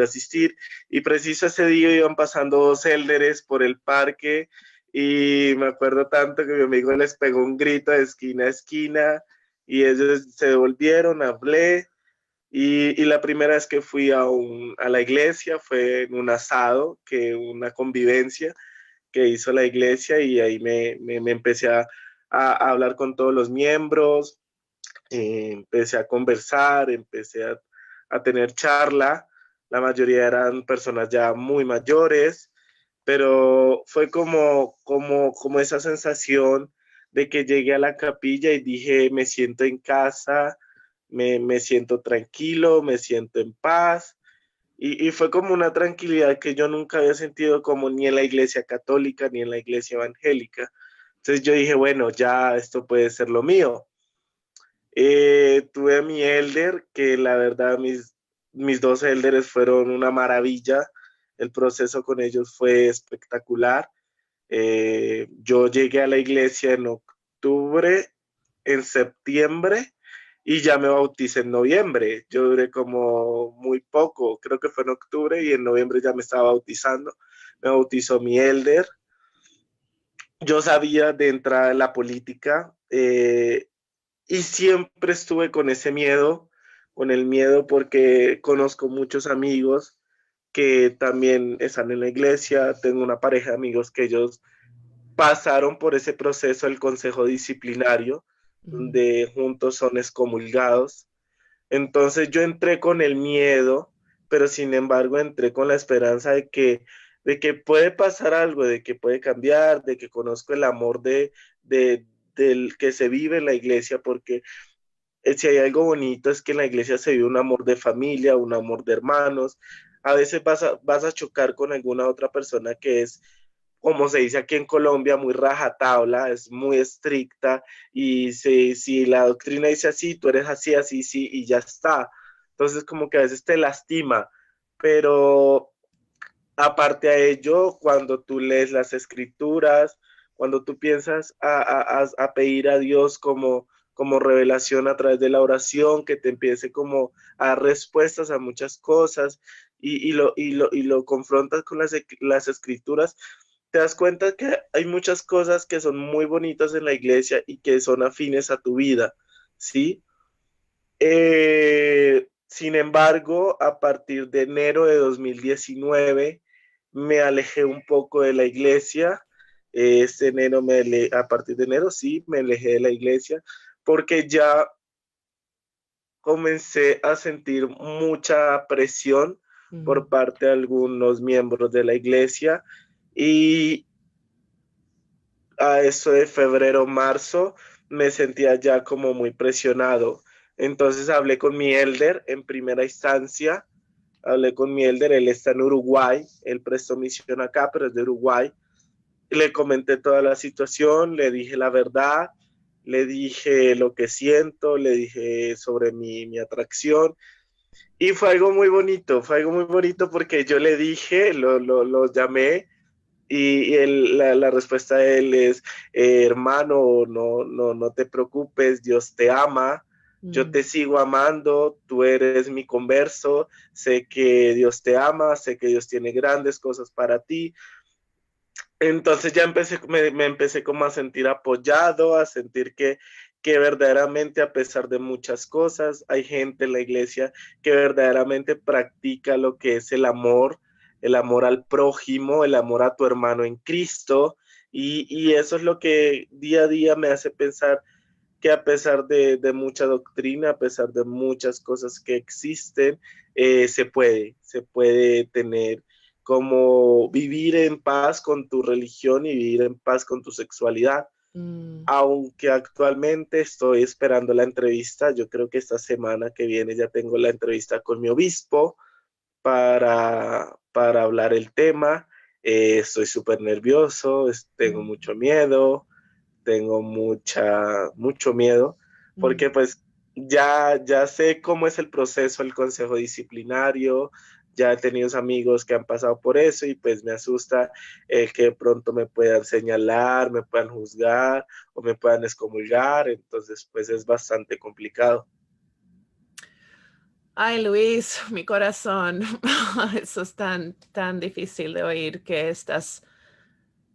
asistir. Y preciso ese día iban pasando dos élderes por el parque y me acuerdo tanto que mi amigo les pegó un grito de esquina a esquina y ellos se devolvieron, hablé. Y la primera vez que fui a la iglesia fue en un asado, una convivencia que hizo la iglesia, y ahí me empecé a hablar con todos los miembros, empecé a conversar, empecé a tener charla. La mayoría eran personas ya muy mayores, pero fue como esa sensación de que llegué a la capilla y dije, me siento en casa, me siento tranquilo, me siento en paz. Y fue como una tranquilidad que yo nunca había sentido como ni en la iglesia católica ni en la iglesia evangélica. Entonces yo dije, bueno, ya esto puede ser lo mío. Tuve a mi elder, que la verdad mis dos elders fueron una maravilla. El proceso con ellos fue espectacular. Yo llegué a la iglesia en octubre, en septiembre, y ya me bauticé en noviembre. Yo duré como muy poco, creo que fue en octubre, y en noviembre ya me estaba bautizando. Me bautizó mi elder. Yo sabía de entrada en la política, y siempre estuve con ese miedo, con el miedo porque conozco muchos amigos que también están en la iglesia. Tengo una pareja de amigos que ellos pasaron por ese proceso del consejo disciplinario, donde juntos son excomulgados. Entonces yo entré con el miedo, pero sin embargo entré con la esperanza de que de que puede pasar algo, de que puede cambiar, de que conozco el amor del que se vive en la iglesia, porque si hay algo bonito es que en la iglesia se vive un amor de familia, un amor de hermanos. A veces vas a chocar con alguna otra persona que es, como se dice aquí en Colombia, muy rajatabla, es muy estricta, y si la doctrina dice así, tú eres así, así, sí, y ya está. Entonces como que a veces te lastima, pero aparte a ello, cuando tú lees las escrituras, cuando tú piensas a pedir a Dios como revelación a través de la oración, que te empiece como a dar respuestas a muchas cosas y lo confrontas con las escrituras, te das cuenta que hay muchas cosas que son muy bonitas en la iglesia y que son afines a tu vida, ¿sí? Sin embargo, a partir de enero de 2019, me alejé un poco de la iglesia. A partir de enero, sí, me alejé de la iglesia porque ya comencé a sentir mucha presión por parte de algunos miembros de la iglesia, y a eso de febrero, marzo, me sentía ya como muy presionado. Entonces hablé con mi elder en primera instancia, hablé con mi elder, él está en Uruguay, él prestó misión acá, pero es de Uruguay. Le comenté toda la situación, le dije la verdad, le dije lo que siento, le dije sobre mi atracción. Y fue algo muy bonito porque yo le dije, lo llamé, y la respuesta de él es, hermano, no te preocupes, Dios te ama, yo te sigo amando, tú eres mi converso, sé que Dios te ama, sé que Dios tiene grandes cosas para ti. Entonces ya me empecé como a sentir apoyado, a sentir que verdaderamente, a pesar de muchas cosas, hay gente en la iglesia que verdaderamente practica lo que es el amor al prójimo, el amor a tu hermano en Cristo, y eso es lo que día a día me hace pensar que a pesar de mucha doctrina, a pesar de muchas cosas que existen, se puede tener como vivir en paz con tu religión y vivir en paz con tu sexualidad. Aunque actualmente estoy esperando la entrevista, yo creo que esta semana que viene ya tengo la entrevista con mi obispo para hablar el tema. Estoy súper nervioso, tengo mucho miedo, tengo mucho miedo, porque pues ya sé cómo es el proceso, el consejo disciplinario, ya he tenido amigos que han pasado por eso, y pues me asusta que pronto me puedan señalar, me puedan juzgar o me puedan excomulgar, entonces pues es bastante complicado. Ay, Luis, mi corazón, eso es tan difícil de oír, que estás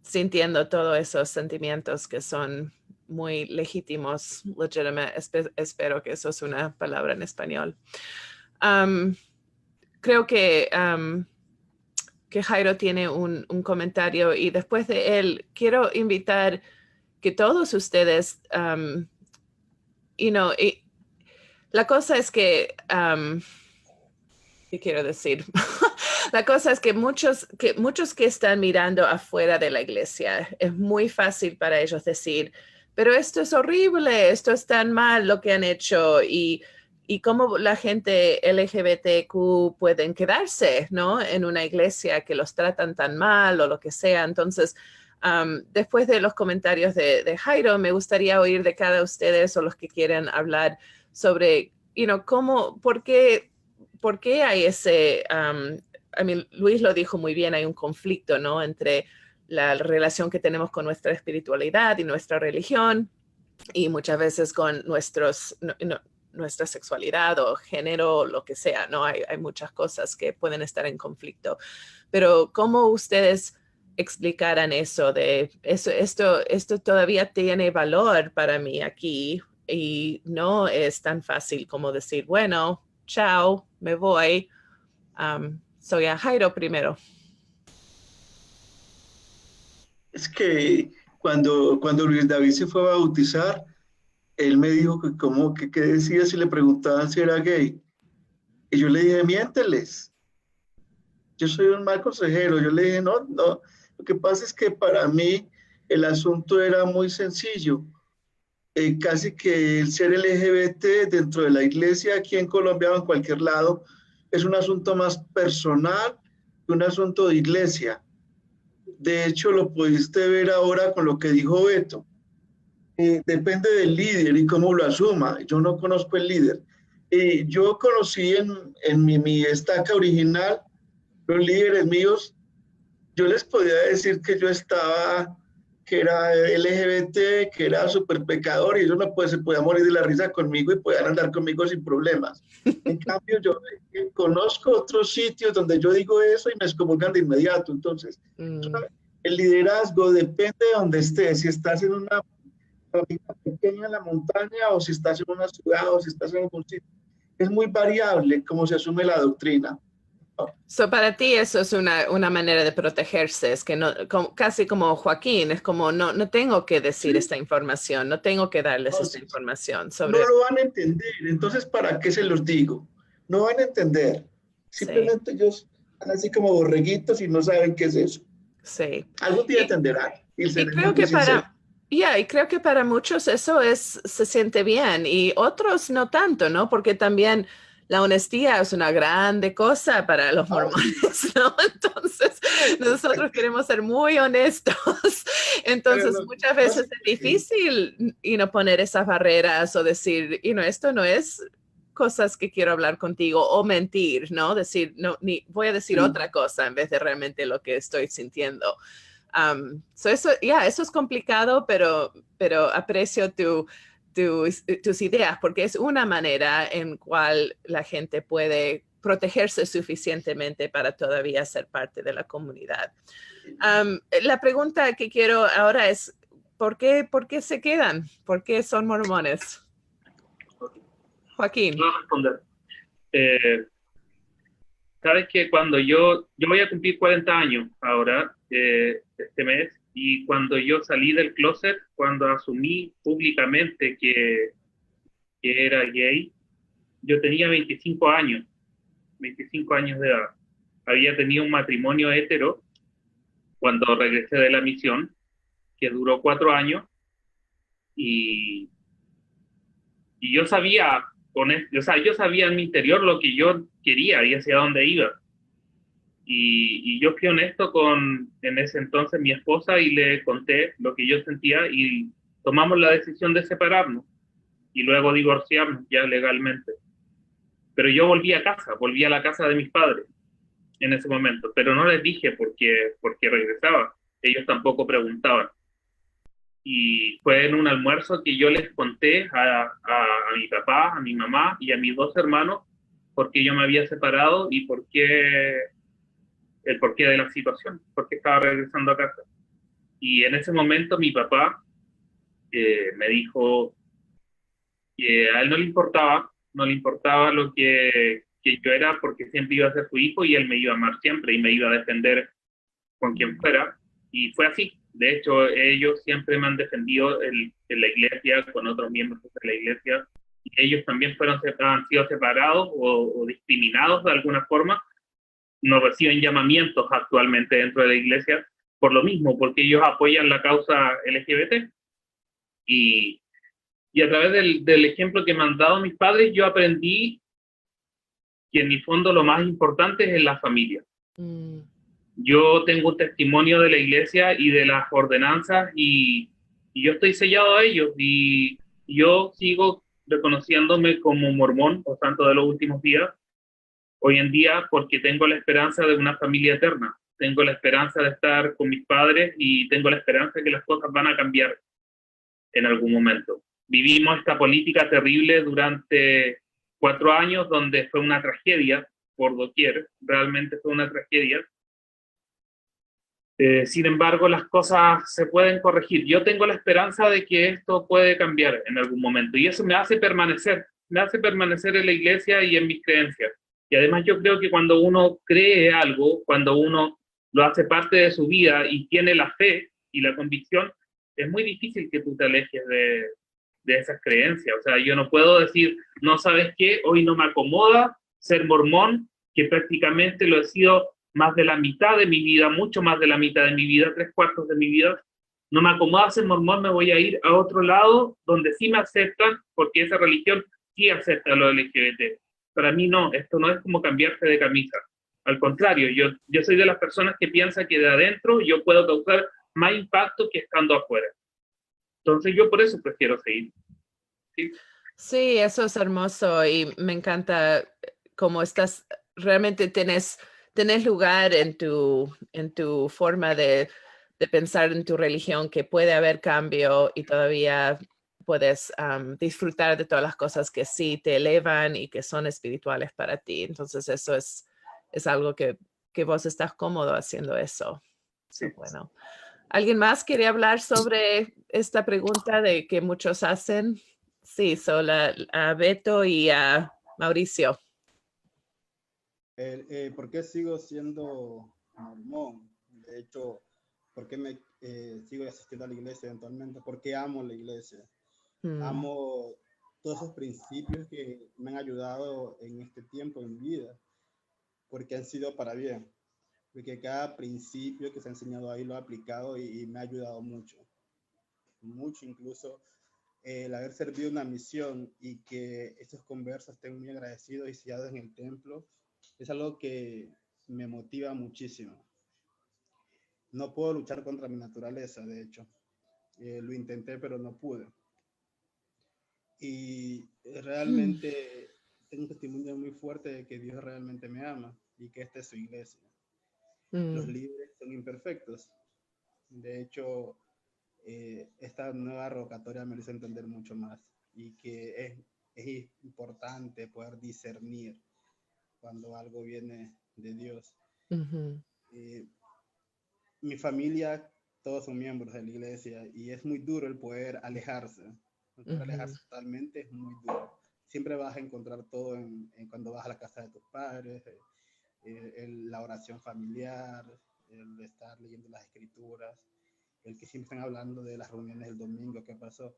sintiendo todos esos sentimientos que son muy legítimos, legitimate. Espero que eso es una palabra en español. Creo que Jairo tiene un comentario, y después de él quiero invitar que todos ustedes, la cosa es que, ¿qué quiero decir? La cosa es que muchos que están mirando afuera de la iglesia, es muy fácil para ellos decir, pero esto es horrible, esto es tan mal lo que han hecho, y cómo la gente LGBTQ pueden quedarse, ¿no?, en una iglesia que los tratan tan mal o lo que sea. Entonces, después de los comentarios de Jairo, me gustaría oír de cada ustedes, o los que quieren hablar, sobre, ¿por qué hay ese, Luis lo dijo muy bien, hay un conflicto, ¿no?, entre la relación que tenemos con nuestra espiritualidad y nuestra religión, y muchas veces con nuestra sexualidad o género, o lo que sea, ¿no? Hay muchas cosas que pueden estar en conflicto. Pero ¿cómo ustedes explicaran eso de esto todavía tiene valor para mí aquí, y no es tan fácil como decir, bueno, chao, me voy? Soy a Jairo primero. Es que cuando Luis David se fue a bautizar, él me dijo que qué decía si le preguntaban si era gay. Y yo le dije, miénteles. yo soy un mal consejero. Yo le dije, no, no, lo que pasa es que para mí el asunto era muy sencillo. Casi que el ser LGBT dentro de la iglesia, aquí en Colombia o en cualquier lado, es un asunto más personal que un asunto de iglesia. De hecho, lo pudiste ver ahora con lo que dijo Beto. Depende del líder y cómo lo asuma. Yo no conozco el líder. Yo conocí en mi estaca original, los líderes míos, yo les podía decir que yo estaba, que era LGBT, que era súper pecador, y ellos no se podían morir de la risa conmigo y podían andar conmigo sin problemas. En cambio, yo conozco otros sitios donde yo digo eso y me excomulgan de inmediato. Entonces, el liderazgo depende de donde estés. Si estás en una familia pequeña en la montaña, o si estás en una ciudad, o si estás en algún sitio. Es muy variable cómo se asume la doctrina. So, para ti eso es una manera de protegerse, es que no, casi como Joaquín, es como no tengo que decir esta información, no tengo que darles esta información. No lo van a entender, entonces ¿para qué se los digo? No van a entender. Simplemente ellos están así como borreguitos y no saben qué es eso. Sí. Algún día entenderán. Y creo que y creo que para muchos eso se siente bien y otros no tanto, ¿no? Porque también la honestidad es una grande cosa para los mormones, ¿no? Entonces, nosotros queremos ser muy honestos. Entonces, muchas veces es difícil poner esas barreras o decir, esto no es cosas que quiero hablar contigo, o mentir, ¿no? Decir, no, voy a decir otra cosa en vez de realmente lo que estoy sintiendo. Eso es complicado, pero aprecio tus ideas, porque es una manera en cual la gente puede protegerse suficientemente para todavía ser parte de la comunidad. La pregunta que quiero ahora es, ¿por qué se quedan? ¿Por qué son mormones? Joaquín. Voy a responder. Sabes que cuando yo voy a cumplir 40 años ahora, este mes, y cuando yo salí del closet, cuando asumí públicamente que era gay, yo tenía 25 años de edad. Había tenido un matrimonio hetero cuando regresé de la misión, que duró 4 años, y yo sabía, yo sabía en mi interior lo que yo quería y hacia dónde iba. Y yo fui honesto en ese entonces, mi esposa, y le conté lo que yo sentía y tomamos la decisión de separarnos y luego divorciarnos ya legalmente. Pero yo volví a la casa de mis padres en ese momento, pero no les dije por qué regresaba. Ellos tampoco preguntaban. Y fue en un almuerzo que yo les conté a mi papá, a mi mamá y a mis 2 hermanos por qué yo me había separado y el porqué de la situación, porque estaba regresando a casa. Y en ese momento mi papá me dijo que a él no le importaba lo que yo era, porque siempre iba a ser su hijo y él me iba a amar siempre y me iba a defender con quien fuera. Y fue así. De hecho, ellos siempre me han defendido en la iglesia, con otros miembros de la iglesia. Y ellos también han sido separados o discriminados de alguna forma. No reciben llamamientos actualmente dentro de la iglesia por lo mismo, porque ellos apoyan la causa LGBT. Y a través del ejemplo que me han dado mis padres, yo aprendí que en mi fondo lo más importante es en la familia. Yo tengo un testimonio de la iglesia y de las ordenanzas y yo estoy sellado a ellos y yo sigo reconociéndome como mormón o santo de los últimos días hoy en día porque tengo la esperanza de una familia eterna, tengo la esperanza de estar con mis padres y tengo la esperanza de que las cosas van a cambiar en algún momento. Vivimos esta política terrible durante 4 años donde fue una tragedia por doquier, realmente fue una tragedia. Sin embargo, las cosas se pueden corregir. Yo tengo la esperanza de que esto puede cambiar en algún momento y eso me hace permanecer en la iglesia y en mis creencias. Y además yo creo que cuando uno cree algo, cuando uno lo hace parte de su vida y tiene la fe y la convicción, es muy difícil que tú te alejes de esas creencias. O sea, yo no puedo decir, no, ¿sabes qué? Hoy no me acomoda ser mormón, que prácticamente lo he sido más de la mitad de mi vida, mucho más de la mitad de mi vida, 3/4 de mi vida, no me acomoda ser mormón, me voy a ir a otro lado donde sí me aceptan, porque esa religión sí acepta lo LGBT. Para mí no, esto no es como cambiarse de camisa. Al contrario, yo soy de las personas que piensa que de adentro yo puedo causar más impacto que estando afuera. Entonces yo por eso prefiero seguir. ¿Sí? Sí, eso es hermoso y me encanta cómo estás, realmente tenés lugar en tu forma de pensar en tu religión, que puede haber cambio y todavía puedes disfrutar de todas las cosas que sí te elevan y que son espirituales para ti. Entonces eso es algo que vos estás cómodo haciendo eso. Sí. Bueno, ¿alguien más quiere hablar sobre esta pregunta de que muchos hacen? Sí, a Beto y a Mauricio. ¿Por qué sigo siendo mormón? De hecho, ¿por qué sigo asistiendo a la iglesia eventualmente? Porque amo la iglesia. Amo todos esos principios que me han ayudado en este tiempo en mi vida, porque han sido para bien. Porque cada principio que se ha enseñado ahí lo he aplicado y me ha ayudado mucho. Mucho, incluso el haber servido una misión y que estos conversos estén muy agradecidos y sellados en el templo, es algo que me motiva muchísimo. No puedo luchar contra mi naturaleza, de hecho. Lo intenté, pero no pude. Y realmente tengo un testimonio muy fuerte de que Dios realmente me ama y que esta es su iglesia. Los líderes son imperfectos. De hecho, esta nueva revocatoria me hizo entender mucho más y que es importante poder discernir cuando algo viene de Dios. Mi familia, todos son miembros de la iglesia y es muy duro el poder alejarse. El poder alejarse totalmente es muy duro. Siempre vas a encontrar todo cuando vas a la casa de tus padres, la oración familiar, el estar leyendo las escrituras, el que siempre están hablando de las reuniones del domingo, qué pasó.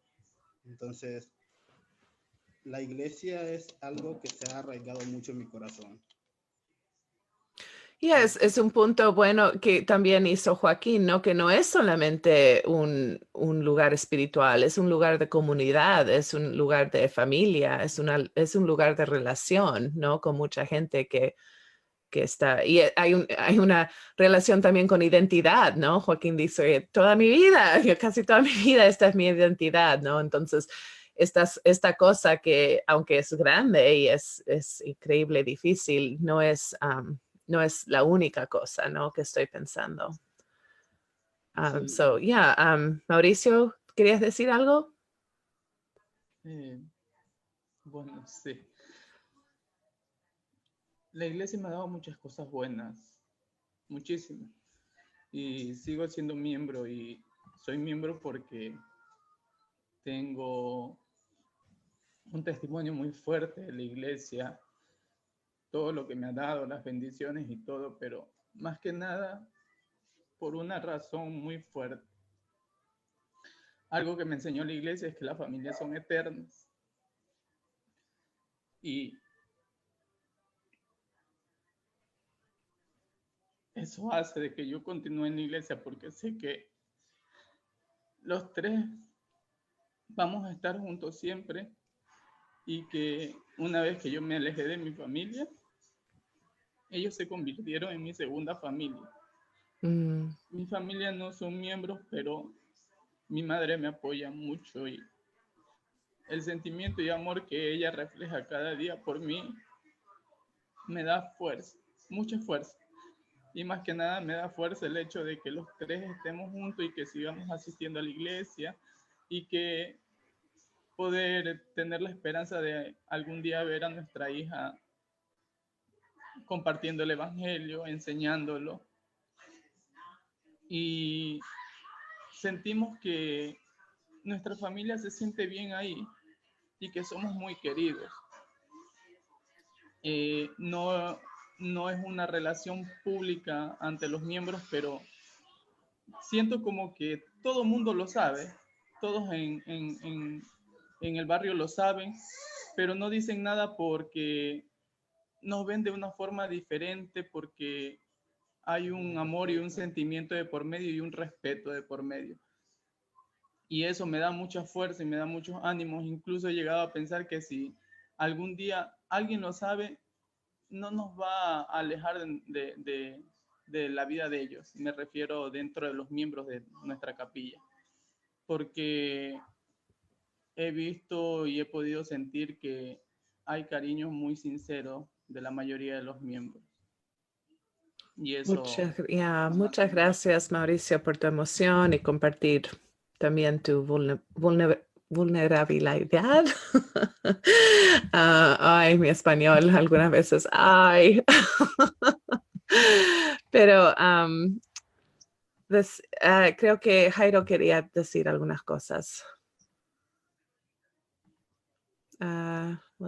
Entonces, la iglesia es algo que se ha arraigado mucho en mi corazón. Y es un punto bueno que también hizo Joaquín, ¿no? Que no es solamente un lugar espiritual, es un lugar de comunidad, es un lugar de familia, es un lugar de relación, ¿no? Con mucha gente que está, y hay una relación también con identidad, ¿no? Joaquín dice, toda mi vida, casi toda mi vida, esta es mi identidad, ¿no? Entonces, esta cosa que, aunque es grande y es increíble, difícil, no es la única cosa, ¿no? Que estoy pensando. Sí. Mauricio, ¿querías decir algo? Bueno, sí. La iglesia me ha dado muchas cosas buenas, muchísimas. Y sigo siendo miembro y soy miembro porque tengo un testimonio muy fuerte de la iglesia, todo lo que me ha dado, las bendiciones y todo, pero más que nada por una razón muy fuerte. Algo que me enseñó la iglesia es que las familias son eternas. Y eso hace de que yo continúe en la iglesia porque sé que los tres vamos a estar juntos siempre y que una vez que yo me alejé de mi familia, ellos se convirtieron en mi segunda familia. Mi familia no son miembros, pero mi madre me apoya mucho y el sentimiento y amor que ella refleja cada día por mí me da fuerza, mucha fuerza. Y más que nada me da fuerza el hecho de que los tres estemos juntos y que sigamos asistiendo a la iglesia y que poder tener la esperanza de algún día ver a nuestra hija compartiendo el evangelio, enseñándolo. Y sentimos que nuestra familia se siente bien ahí y que somos muy queridos. No es una relación pública ante los miembros, pero siento como que todo el mundo lo sabe, todos en el barrio lo saben, pero no dicen nada porque nos ven de una forma diferente, porque hay un amor y un sentimiento de por medio y un respeto de por medio. Y eso me da mucha fuerza y me da muchos ánimos. Incluso he llegado a pensar que si algún día alguien lo sabe, no nos va a alejar de la vida de ellos. Me refiero dentro de los miembros de nuestra capilla. Porque he visto y he podido sentir que hay cariño muy sincero de la mayoría de los miembros. Y eso... Muchas gracias, Mauricio, por tu emoción y compartir también tu vulnerabilidad. Ay, mi español algunas veces, ay. Pero creo que Jairo quería decir algunas cosas.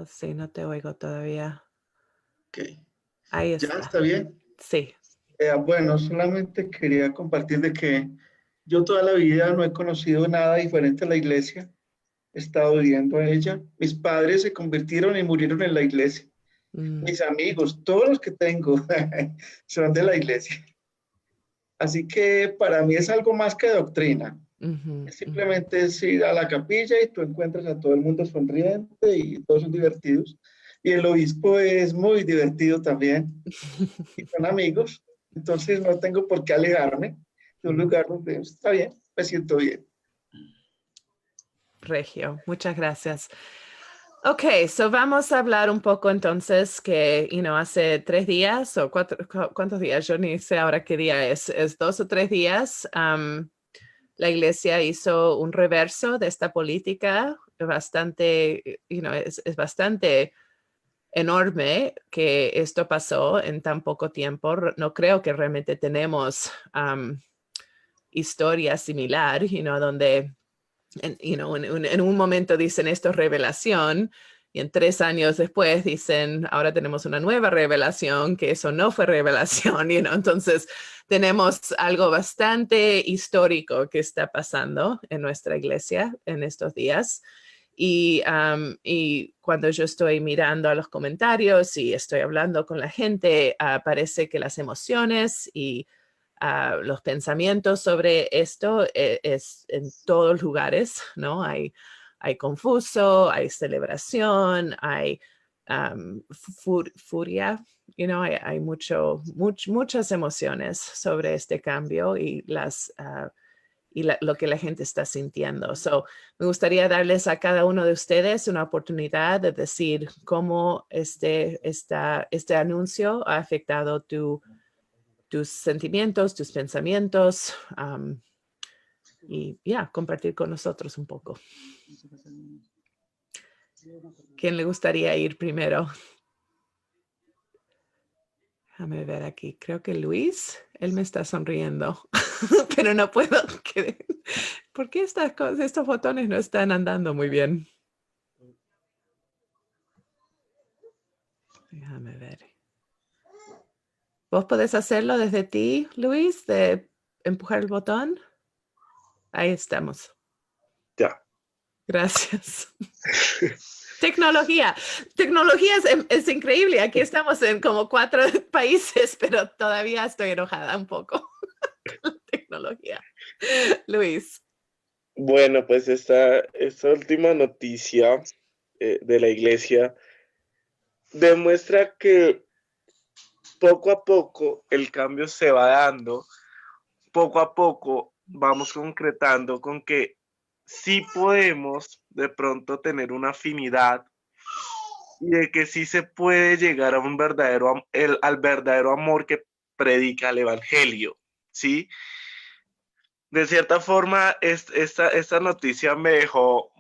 Sí, no te oigo todavía. Ok. Ahí está. ¿Ya está bien? Sí. Bueno, solamente quería compartir de que yo toda la vida no he conocido nada diferente a la iglesia. He estado viviendo en ella. Mis padres se convirtieron y murieron en la iglesia. Mis amigos, todos los que tengo son de la iglesia. Así que para mí es algo más que doctrina. Simplemente es ir a la capilla y tú encuentras a todo el mundo sonriente y todos son divertidos. Y el obispo es muy divertido también. Y son amigos. Entonces no tengo por qué alejarme de un lugar donde está bien, me siento bien. Regio, muchas gracias. Ok, so vamos a hablar un poco entonces que, hace 3 días o 4, ¿cuántos días? Yo ni sé ahora qué día es 2 o 3 días. La iglesia hizo un reverso de esta política bastante, es bastante enorme que esto pasó en tan poco tiempo. No creo que realmente tenemos historia similar, donde en un momento dicen esto es revelación y en 3 años después dicen ahora tenemos una nueva revelación que eso no fue revelación, entonces tenemos algo bastante histórico que está pasando en nuestra iglesia en estos días. Y cuando yo estoy mirando a los comentarios y estoy hablando con la gente, parece que las emociones y los pensamientos sobre esto es en todos los lugares, ¿no? Hay confuso, hay celebración, hay furia, hay muchas emociones sobre este cambio y lo que la gente está sintiendo. So, me gustaría darles a cada uno de ustedes una oportunidad de decir cómo este anuncio ha afectado tus sentimientos, tus pensamientos, y compartir con nosotros un poco. ¿Quién le gustaría ir primero? Déjame ver aquí. Creo que Luis, él me está sonriendo, pero no puedo. ¿Por qué estos botones no están andando muy bien? Déjame ver. ¿Vos podés hacerlo desde ti, Luis, de empujar el botón? Ahí estamos. Ya. Gracias. Tecnología es increíble. Aquí estamos en como 4 países, pero todavía estoy enojada un poco con la tecnología. Luis. Bueno, pues esta última noticia de la iglesia demuestra que poco a poco el cambio se va dando, poco a poco vamos concretando con que sí podemos de pronto tener una afinidad y de que sí se puede llegar a al verdadero amor que predica el evangelio, ¿sí? De cierta forma, esta noticia me dejó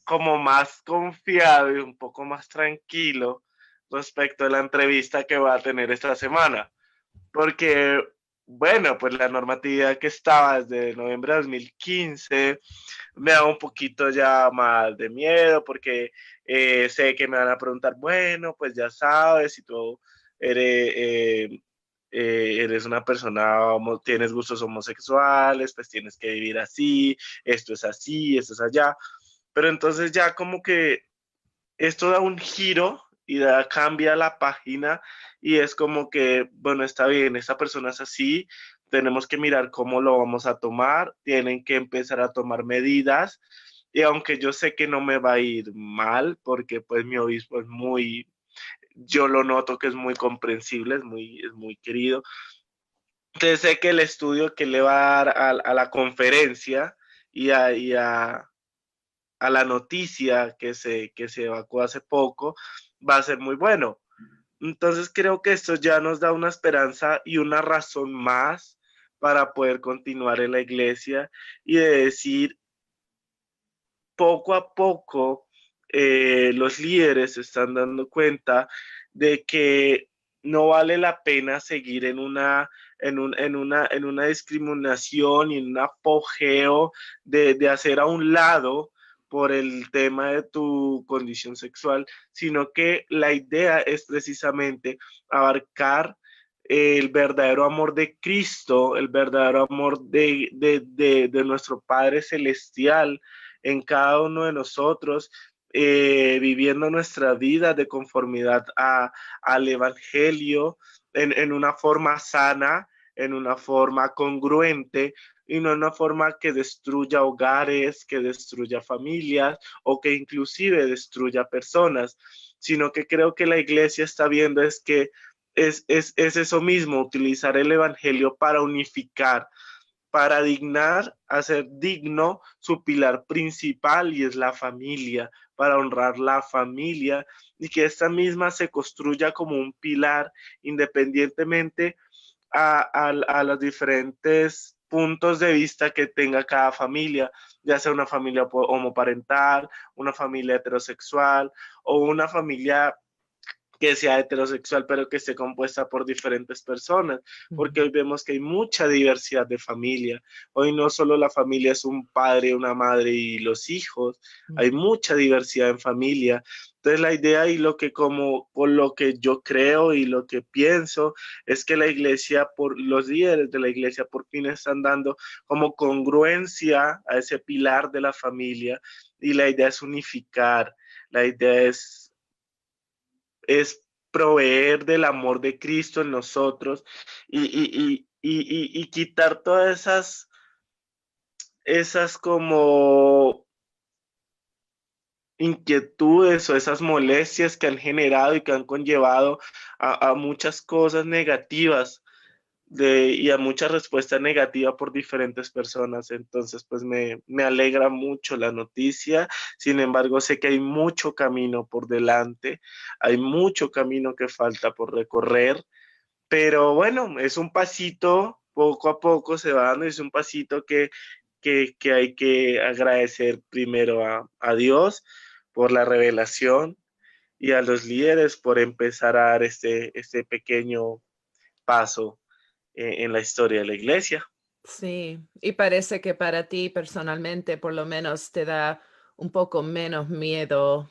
como más confiado y un poco más tranquilo respecto a la entrevista que va a tener esta semana. Porque, bueno, pues la normatividad que estaba desde noviembre de 2015 me da un poquito ya más de miedo porque sé que me van a preguntar, bueno, pues ya sabes, si tú eres una persona, tienes gustos homosexuales, pues tienes que vivir así, esto es así, esto es allá. Pero entonces ya como que esto da un giro y cambia la página y es como que, bueno, está bien, esta persona es así, tenemos que mirar cómo lo vamos a tomar, tienen que empezar a tomar medidas y aunque yo sé que no me va a ir mal porque pues mi obispo es muy, yo lo noto que es muy comprensible, es muy querido. Entonces sé que el estudio que le va a dar a la conferencia y a la noticia que se evacuó hace poco va a ser muy bueno. Entonces creo que esto ya nos da una esperanza y una razón más para poder continuar en la iglesia y de decir, poco a poco los líderes se están dando cuenta de que no vale la pena seguir en una discriminación y en un apogeo de hacer a un lado por el tema de tu condición sexual, sino que la idea es precisamente abarcar el verdadero amor de Cristo, el verdadero amor de nuestro Padre Celestial en cada uno de nosotros, viviendo nuestra vida de conformidad al Evangelio en una forma sana, en una forma congruente y no en una forma que destruya hogares, que destruya familias o que inclusive destruya personas, sino que creo que la iglesia está viendo es que es eso mismo, utilizar el Evangelio para unificar, para dignar, hacer digno su pilar principal y es la familia, para honrar la familia y que esta misma se construya como un pilar independientemente a los diferentes puntos de vista que tenga cada familia, ya sea una familia homoparental, una familia heterosexual o una familia que sea heterosexual, pero que esté compuesta por diferentes personas, porque hoy vemos que hay mucha diversidad de familia. Hoy no solo la familia es un padre, una madre y los hijos, hay mucha diversidad en familia. Entonces la idea y lo que como con lo que yo creo y lo que pienso es que la iglesia, por los líderes de la iglesia por fin están dando como congruencia a ese pilar de la familia y la idea es unificar, la idea es proveer del amor de Cristo en nosotros y quitar todas esas como inquietudes o esas molestias que han generado y que han conllevado a muchas cosas negativas y a mucha respuesta negativa por diferentes personas. Entonces, pues me alegra mucho la noticia. Sin embargo, sé que hay mucho camino por delante, hay mucho camino que falta por recorrer, pero bueno, es un pasito, poco a poco se va dando, es un pasito que hay que agradecer primero a Dios por la revelación y a los líderes por empezar a dar este pequeño paso en la historia de la iglesia. Sí, y parece que para ti personalmente por lo menos te da un poco menos miedo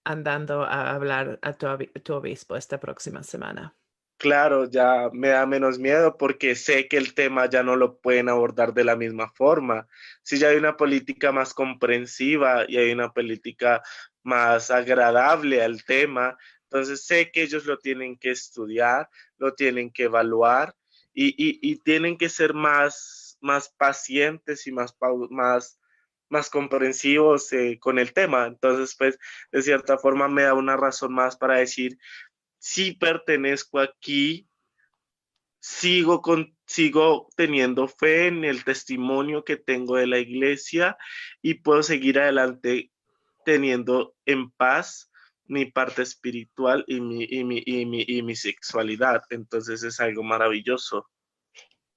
andando a hablar a tu obispo esta próxima semana. Claro, ya me da menos miedo porque sé que el tema ya no lo pueden abordar de la misma forma. Si ya hay una política más comprensiva y hay una política más agradable al tema, entonces sé que ellos lo tienen que estudiar, lo tienen que evaluar y tienen que ser más pacientes y más comprensivos con el tema. Entonces, pues, de cierta forma me da una razón más para decir, sí pertenezco aquí, sigo teniendo fe en el testimonio que tengo de la iglesia y puedo seguir adelante teniendo en paz mi parte espiritual y mi sexualidad. Entonces es algo maravilloso.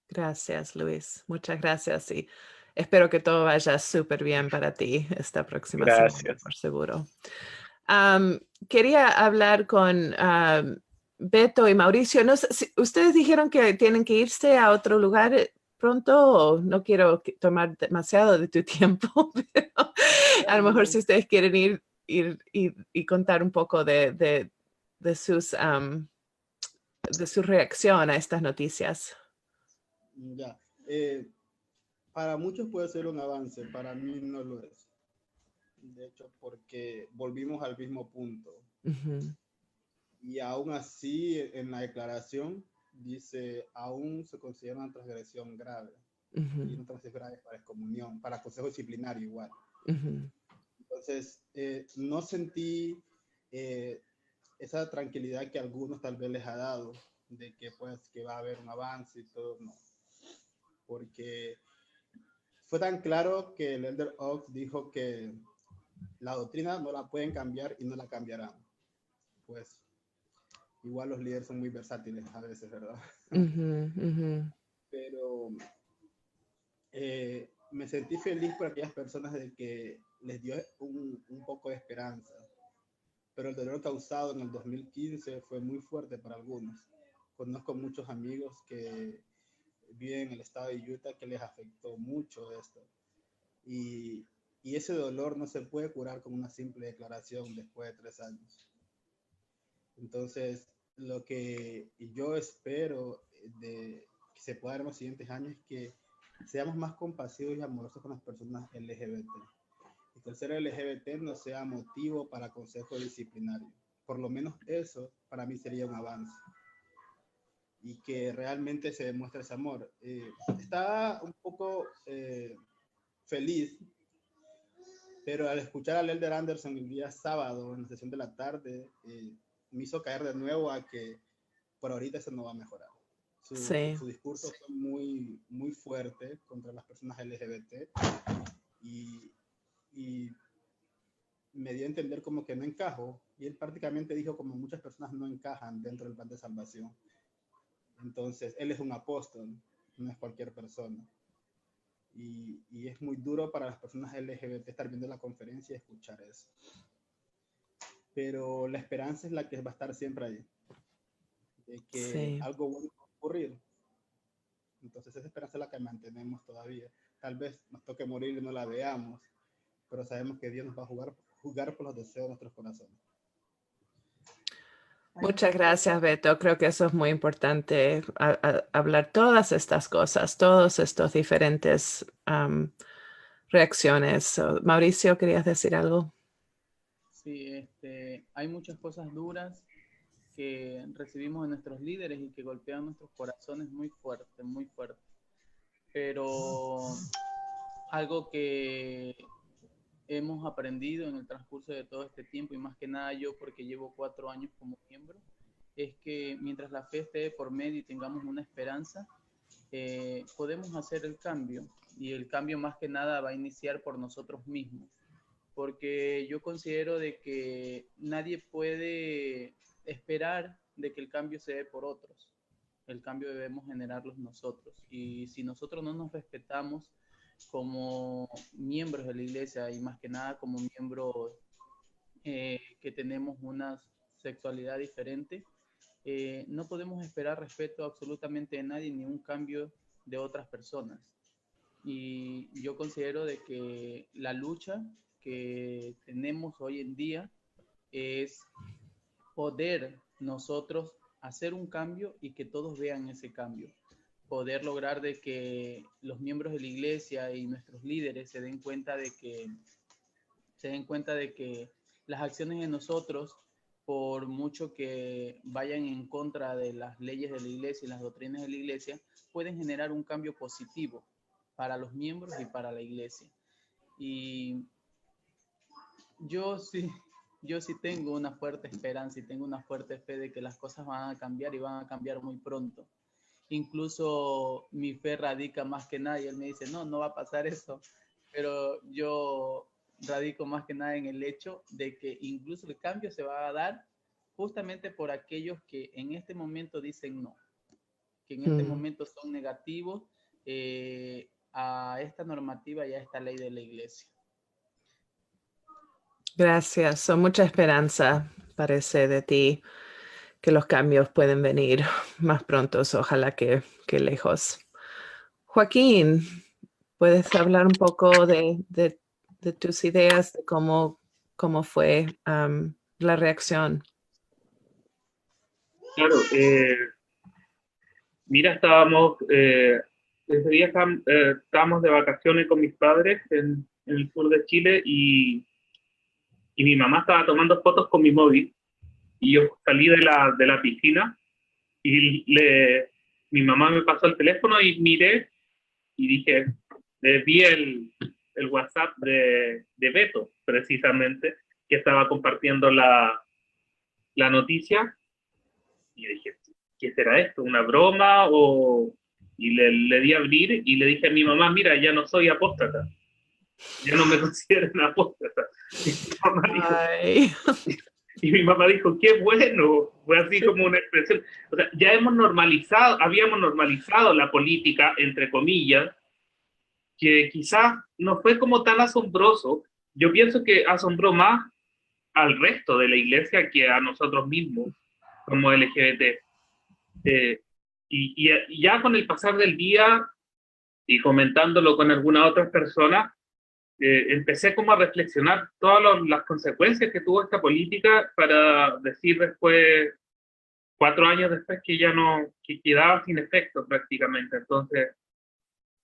Gracias, Luis. Muchas gracias y espero que todo vaya súper bien para ti esta próxima semana, Gracias. por seguro. Quería hablar con Beto y Mauricio. No sé, ustedes dijeron que tienen que irse a otro lugar pronto o no quiero tomar demasiado de tu tiempo, pero a lo mejor si ustedes quieren ir y contar un poco de sus, de su reacción a estas noticias. Ya. Para muchos puede ser un avance, para mí no lo es. De hecho, porque volvimos al mismo punto. Uh-huh. y aún así en la declaración dice, aún se considera una transgresión grave. Y una transgresión grave para excomunión, para consejo disciplinario igual. Entonces, no sentí esa tranquilidad que a algunos tal vez les ha dado, de que pues que va a haber un avance y todo, no. Porque fue tan claro que el Elder Oaks dijo que la doctrina no la pueden cambiar y no la cambiarán. Pues igual los líderes son muy versátiles a veces, ¿verdad? Pero me sentí feliz por aquellas personas de que les dio un poco de esperanza. Pero el dolor causado en el 2015 fue muy fuerte para algunos. Conozco muchos amigos que viven en el estado de Utah que les afectó mucho esto. Y ese dolor no se puede curar con una simple declaración después de 3 años. Entonces, lo que yo espero de que se pueda dar en los siguientes años es que seamos más compasivos y amorosos con las personas LGBT. Y que el ser LGBT no sea motivo para consejo disciplinario. Por lo menos eso para mí sería un avance. Y que realmente se demuestre ese amor. Estaba un poco feliz, pero al escuchar a Elder Anderson el día sábado en la sesión de la tarde, me hizo caer de nuevo a que por ahorita eso no va a mejorar. Su discurso fue muy, muy fuerte contra las personas LGBT y me dio a entender como que no encajo, y él prácticamente dijo como muchas personas no encajan dentro del plan de salvación. Entonces, él es un apóstol, no es cualquier persona. Y es muy duro para las personas LGBT estar viendo la conferencia y escuchar eso. Pero la esperanza es la que va a estar siempre ahí, de que algo bueno va a ocurrir. Entonces esa esperanza es la que mantenemos todavía. Tal vez nos toque morir y no la veamos, pero sabemos que Dios nos va a juzgar por los deseos de nuestros corazones. Muchas gracias, Beto. Creo que eso es muy importante, hablar todas estas cosas, todos estos diferentes reacciones. Mauricio, ¿querías decir algo? Sí, hay muchas cosas duras que recibimos de nuestros líderes y que golpean nuestros corazones muy fuerte, muy fuerte. Pero algo que hemos aprendido en el transcurso de todo este tiempo, y más que nada yo porque llevo 4 años como miembro, es que mientras la fe esté por medio y tengamos una esperanza, podemos hacer el cambio, y el cambio más que nada va a iniciar por nosotros mismos, porque yo considero de que nadie puede esperar de que el cambio se dé por otros. El cambio debemos generarlos nosotros, y si nosotros no nos respetamos como miembros de la iglesia, y más que nada como miembros que tenemos una sexualidad diferente, no podemos esperar respeto absolutamente de nadie ni un cambio de otras personas. Y yo considero de que la lucha que tenemos hoy en día es poder nosotros hacer un cambio y que todos vean ese cambio. Poder lograr de que los miembros de la iglesia y nuestros líderes se den cuenta de que las acciones de nosotros, por mucho que vayan en contra de las leyes de la iglesia y las doctrinas de la iglesia, pueden generar un cambio positivo para los miembros y para la iglesia. Y yo sí tengo una fuerte esperanza y tengo una fuerte fe de que las cosas van a cambiar, y van a cambiar muy pronto. Incluso mi fe radica más que nada, y él me dice, no va a pasar eso, pero yo radico más que nada en el hecho de que incluso el cambio se va a dar justamente por aquellos que en este momento dicen no, que en este momento son negativos a esta normativa y a esta ley de la iglesia. Gracias. Son mucha esperanza, parece, de ti, que los cambios pueden venir más prontos, ojalá que lejos. Joaquín, ¿puedes hablar un poco de tus ideas, de cómo fue la reacción? Claro, mira, ese día estábamos de vacaciones con mis padres en el sur de Chile, y mi mamá estaba tomando fotos con mi móvil, y yo salí de la piscina y mi mamá me pasó el teléfono y miré y dije, vi el WhatsApp de Beto, precisamente, que estaba compartiendo la noticia, y dije, ¿qué será esto? ¿Una broma? Y le di a abrir y le dije a mi mamá, mira, ya no soy apóstata, ya no me consideran apóstata. Y mi mamá dijo, qué bueno, fue así como una expresión. O sea, ya habíamos normalizado la política, entre comillas, que quizás no fue como tan asombroso. Yo pienso que asombró más al resto de la iglesia que a nosotros mismos como LGBT. Y ya con el pasar del día y comentándolo con algunas otras personas, empecé como a reflexionar todas las consecuencias que tuvo esta política para decir después, 4 años después, que ya no, que quedaba sin efecto prácticamente. Entonces,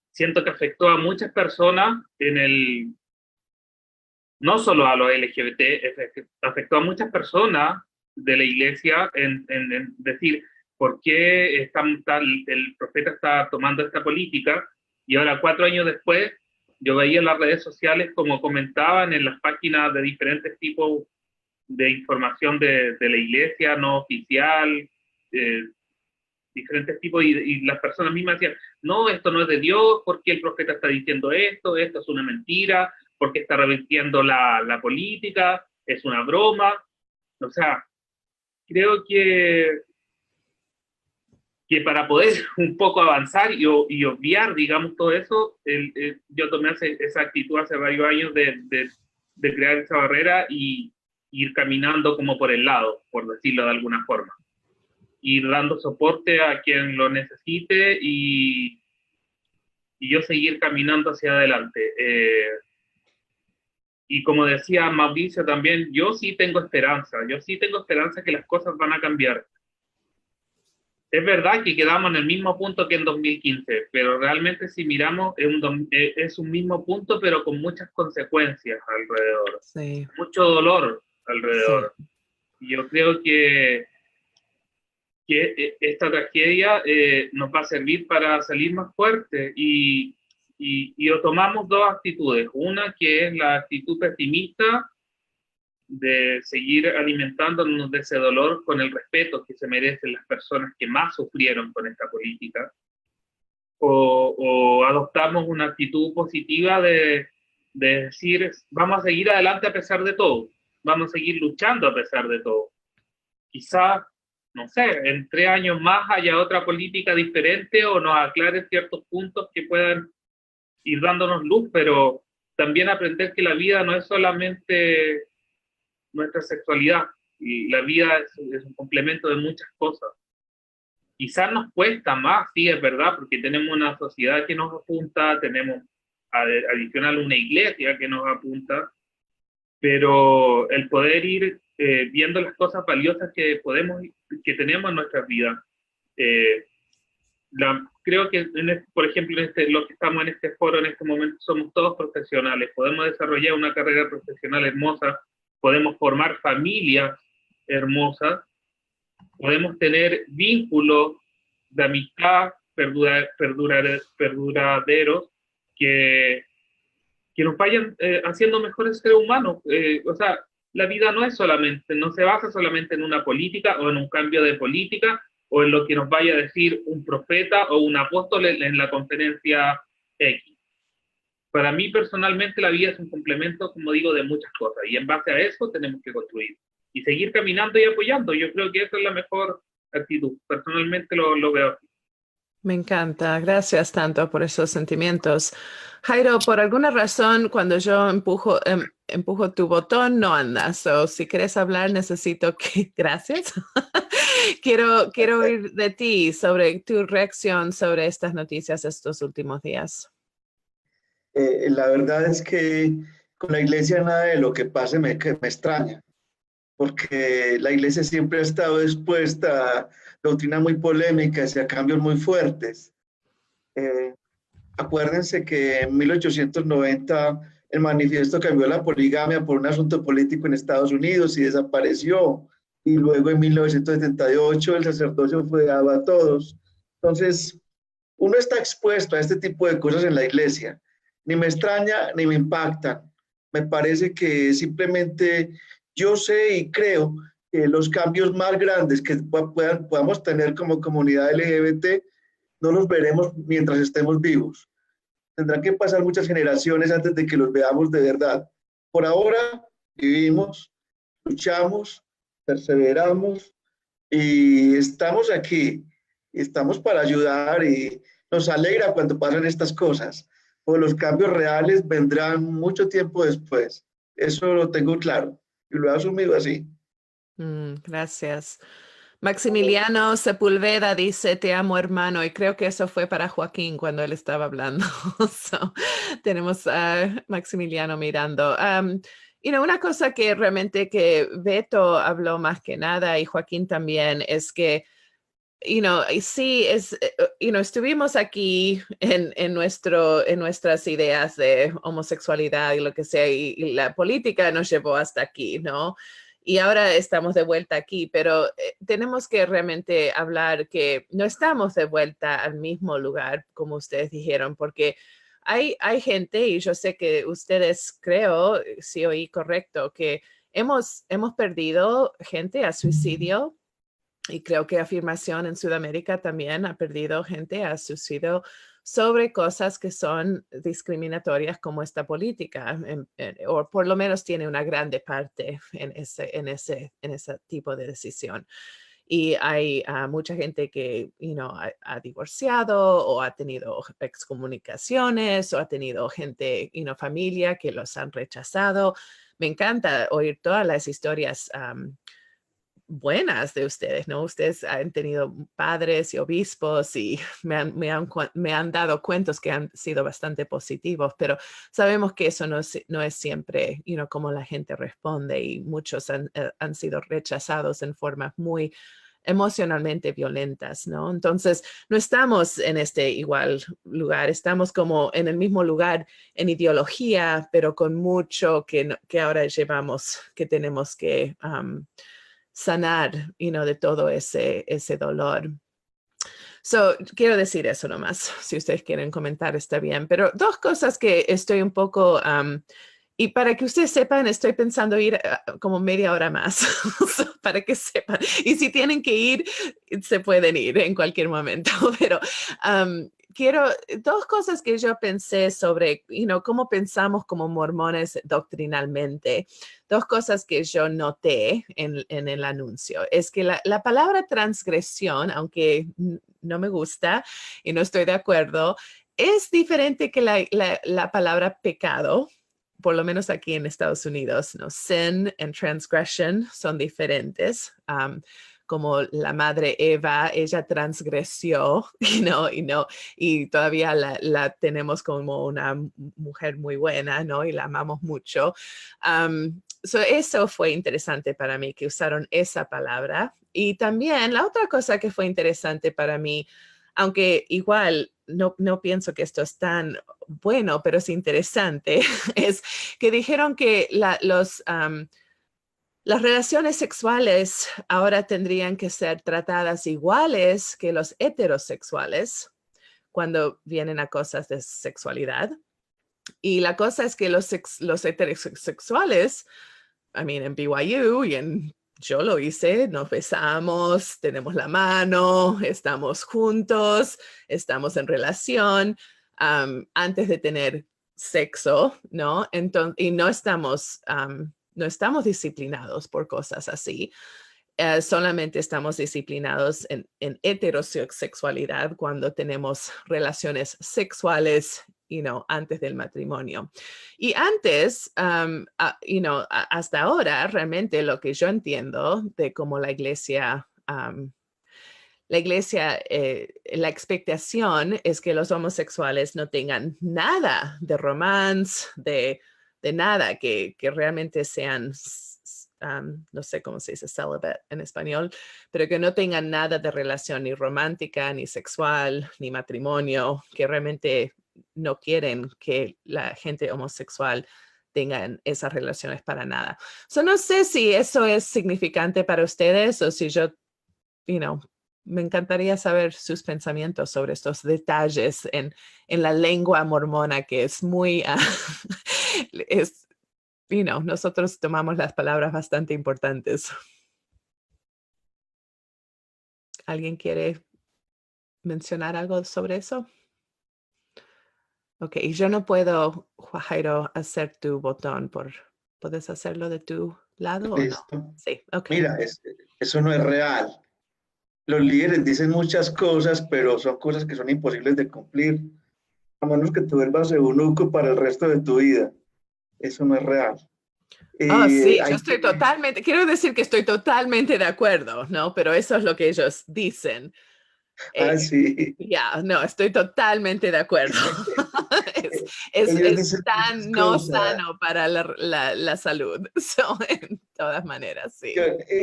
siento que afectó a muchas personas no solo a los LGBT, afectó a muchas personas de la iglesia en decir, ¿por qué el profeta está tomando esta política? Y ahora, 4 años después, yo veía en las redes sociales como comentaban en las páginas de diferentes tipos de información de la iglesia no oficial, diferentes tipos, y las personas mismas decían, no, esto no es de Dios, ¿por qué el profeta está diciendo esto? Esto es una mentira, ¿por qué está revirtiendo la política? Es una broma. O sea, creo que para poder un poco avanzar y obviar, digamos, todo eso, yo tomé esa actitud hace varios años de crear esa barrera y ir caminando como por el lado, por decirlo de alguna forma. Ir dando soporte a quien lo necesite y yo seguir caminando hacia adelante. Y como decía Mauricio también, yo sí tengo esperanza que las cosas van a cambiar. Es verdad que quedamos en el mismo punto que en 2015, pero realmente si miramos es un mismo punto, pero con muchas consecuencias alrededor. Sí. Mucho dolor alrededor. Sí. Y yo creo que esta tragedia nos va a servir para salir más fuertes y tomamos 2 actitudes. Una que es la actitud pesimista de seguir alimentándonos de ese dolor con el respeto que se merecen las personas que más sufrieron con esta política, o adoptamos una actitud positiva de decir, vamos a seguir adelante a pesar de todo, vamos a seguir luchando a pesar de todo. Quizás, no sé, en 3 años más haya otra política diferente o nos aclare ciertos puntos que puedan ir dándonos luz, pero también aprender que la vida no es solamente nuestra sexualidad, y la vida es un complemento de muchas cosas. Quizás nos cuesta más, sí, es verdad, porque tenemos una sociedad que nos apunta, tenemos adicional una iglesia que nos apunta, pero el poder ir viendo las cosas valiosas que tenemos en nuestras vidas. Creo que, por ejemplo, los que estamos en este foro en este momento somos todos profesionales, podemos desarrollar una carrera profesional hermosa, podemos formar familias hermosas, podemos tener vínculos de amistad perduraderos que nos vayan haciendo mejores seres humanos. O sea, la vida no se basa solamente en una política o en un cambio de política o en lo que nos vaya a decir un profeta o un apóstol en la conferencia X. Para mí personalmente la vida es un complemento, como digo, de muchas cosas, y en base a eso tenemos que construir y seguir caminando y apoyando. Yo creo que esa es la mejor actitud. Personalmente lo veo así. Me encanta. Gracias tanto por esos sentimientos. Jairo, por alguna razón, cuando yo empujo tu botón, no andas. O si quieres hablar, necesito que... Gracias. Quiero oír de ti sobre tu reacción sobre estas noticias estos últimos días. La verdad es que con la iglesia nada de lo que pase me extraña, porque la iglesia siempre ha estado expuesta a doctrinas muy polémicas y a cambios muy fuertes. Acuérdense que en 1890 el manifiesto cambió la poligamia por un asunto político en Estados Unidos y desapareció y luego en 1978 el sacerdocio fue dado a todos. Entonces, uno está expuesto a este tipo de cosas en la iglesia. Ni me extraña ni me impacta. Me parece que simplemente yo sé y creo que los cambios más grandes que podamos tener como comunidad LGBT no los veremos mientras estemos vivos. Tendrán que pasar muchas generaciones antes de que los veamos de verdad. Por ahora vivimos, luchamos, perseveramos y estamos aquí. Estamos para ayudar y nos alegra cuando pasan estas cosas. O los cambios reales vendrán mucho tiempo después. Eso lo tengo claro y lo he asumido así. Gracias. Maximiliano Sepúlveda dice, te amo, hermano, y creo que eso fue para Joaquín cuando él estaba hablando. So, tenemos a Maximiliano mirando. Una cosa que realmente que Beto habló más que nada y Joaquín también es que, sí, estuvimos aquí en nuestras ideas de homosexualidad y lo que sea, y la política nos llevó hasta aquí, ¿no? Y ahora estamos de vuelta aquí, pero tenemos que realmente hablar que no estamos de vuelta al mismo lugar, como ustedes dijeron, porque hay gente, y yo sé que ustedes, creo, si oí correcto, que hemos perdido gente a suicidio, y creo que Afirmación en Sudamérica también ha perdido gente a suicidio sobre cosas que son discriminatorias como esta política, o por lo menos tiene una grande parte en ese tipo de decisión. Y hay mucha gente que ha divorciado o ha tenido excomunicaciones o ha tenido gente, familia que los han rechazado. Me encanta oír todas las historias buenas de ustedes, ¿no? Ustedes han tenido padres y obispos y me han dado cuentos que han sido bastante positivos, pero sabemos que eso no es siempre, como la gente responde, y muchos han sido rechazados en formas muy emocionalmente violentas, ¿no? Entonces, no estamos en este igual lugar, estamos como en el mismo lugar en ideología, pero con mucho que ahora llevamos, que tenemos que sanar, de todo ese dolor. So, quiero decir eso nomás. Si ustedes quieren comentar, está bien. Pero dos cosas que estoy un poco... y para que ustedes sepan, estoy pensando ir como media hora más, para que sepan. Y si tienen que ir, se pueden ir en cualquier momento. Pero quiero, dos cosas que yo pensé sobre, cómo pensamos como mormones doctrinalmente. Dos cosas que yo noté en el anuncio. Es que la palabra transgresión, aunque no me gusta y no estoy de acuerdo, es diferente que la palabra pecado. Por lo menos aquí en Estados Unidos, ¿no? Sin and transgression son diferentes. Como la madre Eva, ella transgresió, y todavía la tenemos como una mujer muy buena, ¿no? Y la amamos mucho. Eso fue interesante para mí, que usaron esa palabra. Y también la otra cosa que fue interesante para mí, aunque igual no pienso que esto es tan bueno, pero es interesante, es que dijeron que las relaciones sexuales ahora tendrían que ser tratadas iguales que los heterosexuales cuando vienen a cosas de sexualidad. Y la cosa es que los heterosexuales, en BYU y yo lo hice, nos besamos, tenemos la mano, estamos juntos, estamos en relación antes de tener sexo, ¿no? Entonces, y no estamos disciplinados por cosas así. Solamente estamos disciplinados en heterosexualidad cuando tenemos relaciones sexuales, antes del matrimonio. Y antes, hasta ahora, realmente lo que yo entiendo de cómo la iglesia, la expectación es que los homosexuales no tengan nada de romance, de nada, que realmente sean... no sé cómo se dice celibate en español, pero que no tengan nada de relación ni romántica, ni sexual, ni matrimonio, que realmente no quieren que la gente homosexual tengan esas relaciones para nada. So, no sé si eso es significante para ustedes o si yo, me encantaría saber sus pensamientos sobre estos detalles en la lengua mormona, que es muy, nosotros tomamos las palabras bastante importantes. ¿Alguien quiere mencionar algo sobre eso? Ok, yo no puedo, Jairo, hacer tu botón. ¿Puedes hacerlo de tu lado o no? Listo. Sí, ok. Mira, eso no es real. Los líderes dicen muchas cosas, pero son cosas que son imposibles de cumplir, a menos que te vuelvas eunuco para el resto de tu vida. Eso no es real. Oh, sí, yo Hay estoy que- quiero decir que estoy totalmente de acuerdo, ¿no? Pero eso es lo que ellos dicen. sí. Ya, no, estoy totalmente de acuerdo. Ellos Es dicen muchas tan no cosas. sano para la salud. So, en todas maneras, sí.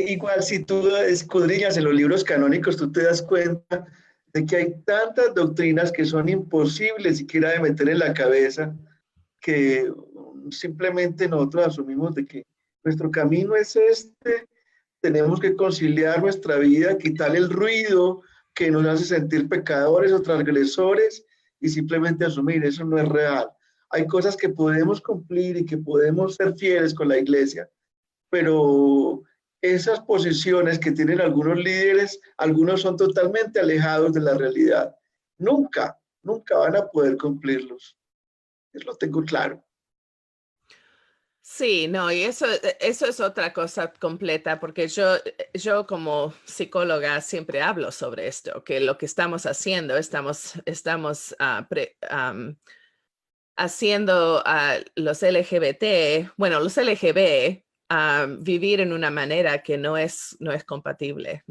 Igual, si tú escudriñas en los libros canónicos, tú te das cuenta de que hay tantas doctrinas que son imposibles siquiera de meter en la cabeza, que simplemente nosotros asumimos de que nuestro camino es este, tenemos que conciliar nuestra vida, quitar el ruido que nos hace sentir pecadores o transgresores y simplemente asumir, eso no es real. Hay cosas que podemos cumplir y que podemos ser fieles con la iglesia, pero esas posiciones que tienen algunos líderes, algunos son totalmente alejados de la realidad. Nunca van a poder cumplirlos. Eso lo tengo claro. Sí, no, y eso es otra cosa completa, porque yo como psicóloga siempre hablo sobre esto, que lo que estamos haciendo, estamos haciendo a los LGBT, bueno, los LGB, vivir en una manera que no es compatible,